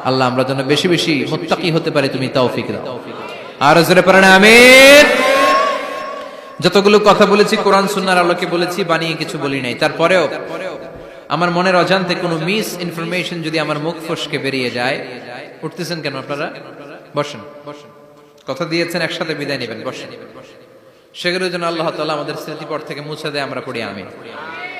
আল্লাহ আমরা যেন বেশি বেশি মুত্তাকি হতে পারি, তুমি তৌফিক দাও। আর জোরে পড়েন আমিন। যতগুলো কথা বলেছি কোরআন সুন্নাহর আলোকে বলেছি, বানিয়ে কিছু বলি নাই। তারপরেও আমার মনের অজান্তে কোনো মিস ইনফরমেশন যদি আমার মুখ ফসকে বেরিয়ে যায়, উঠতেছেন কেন আপনারা? বসেন, কথা দিয়েছেন একসাথে বিদায় নেবেন, বসেন। সেগুলো যেন আল্লাহ তাআলা আমাদের স্মৃতিপট থেকে মুছে দেয়, আমরা পড়ি আমিন।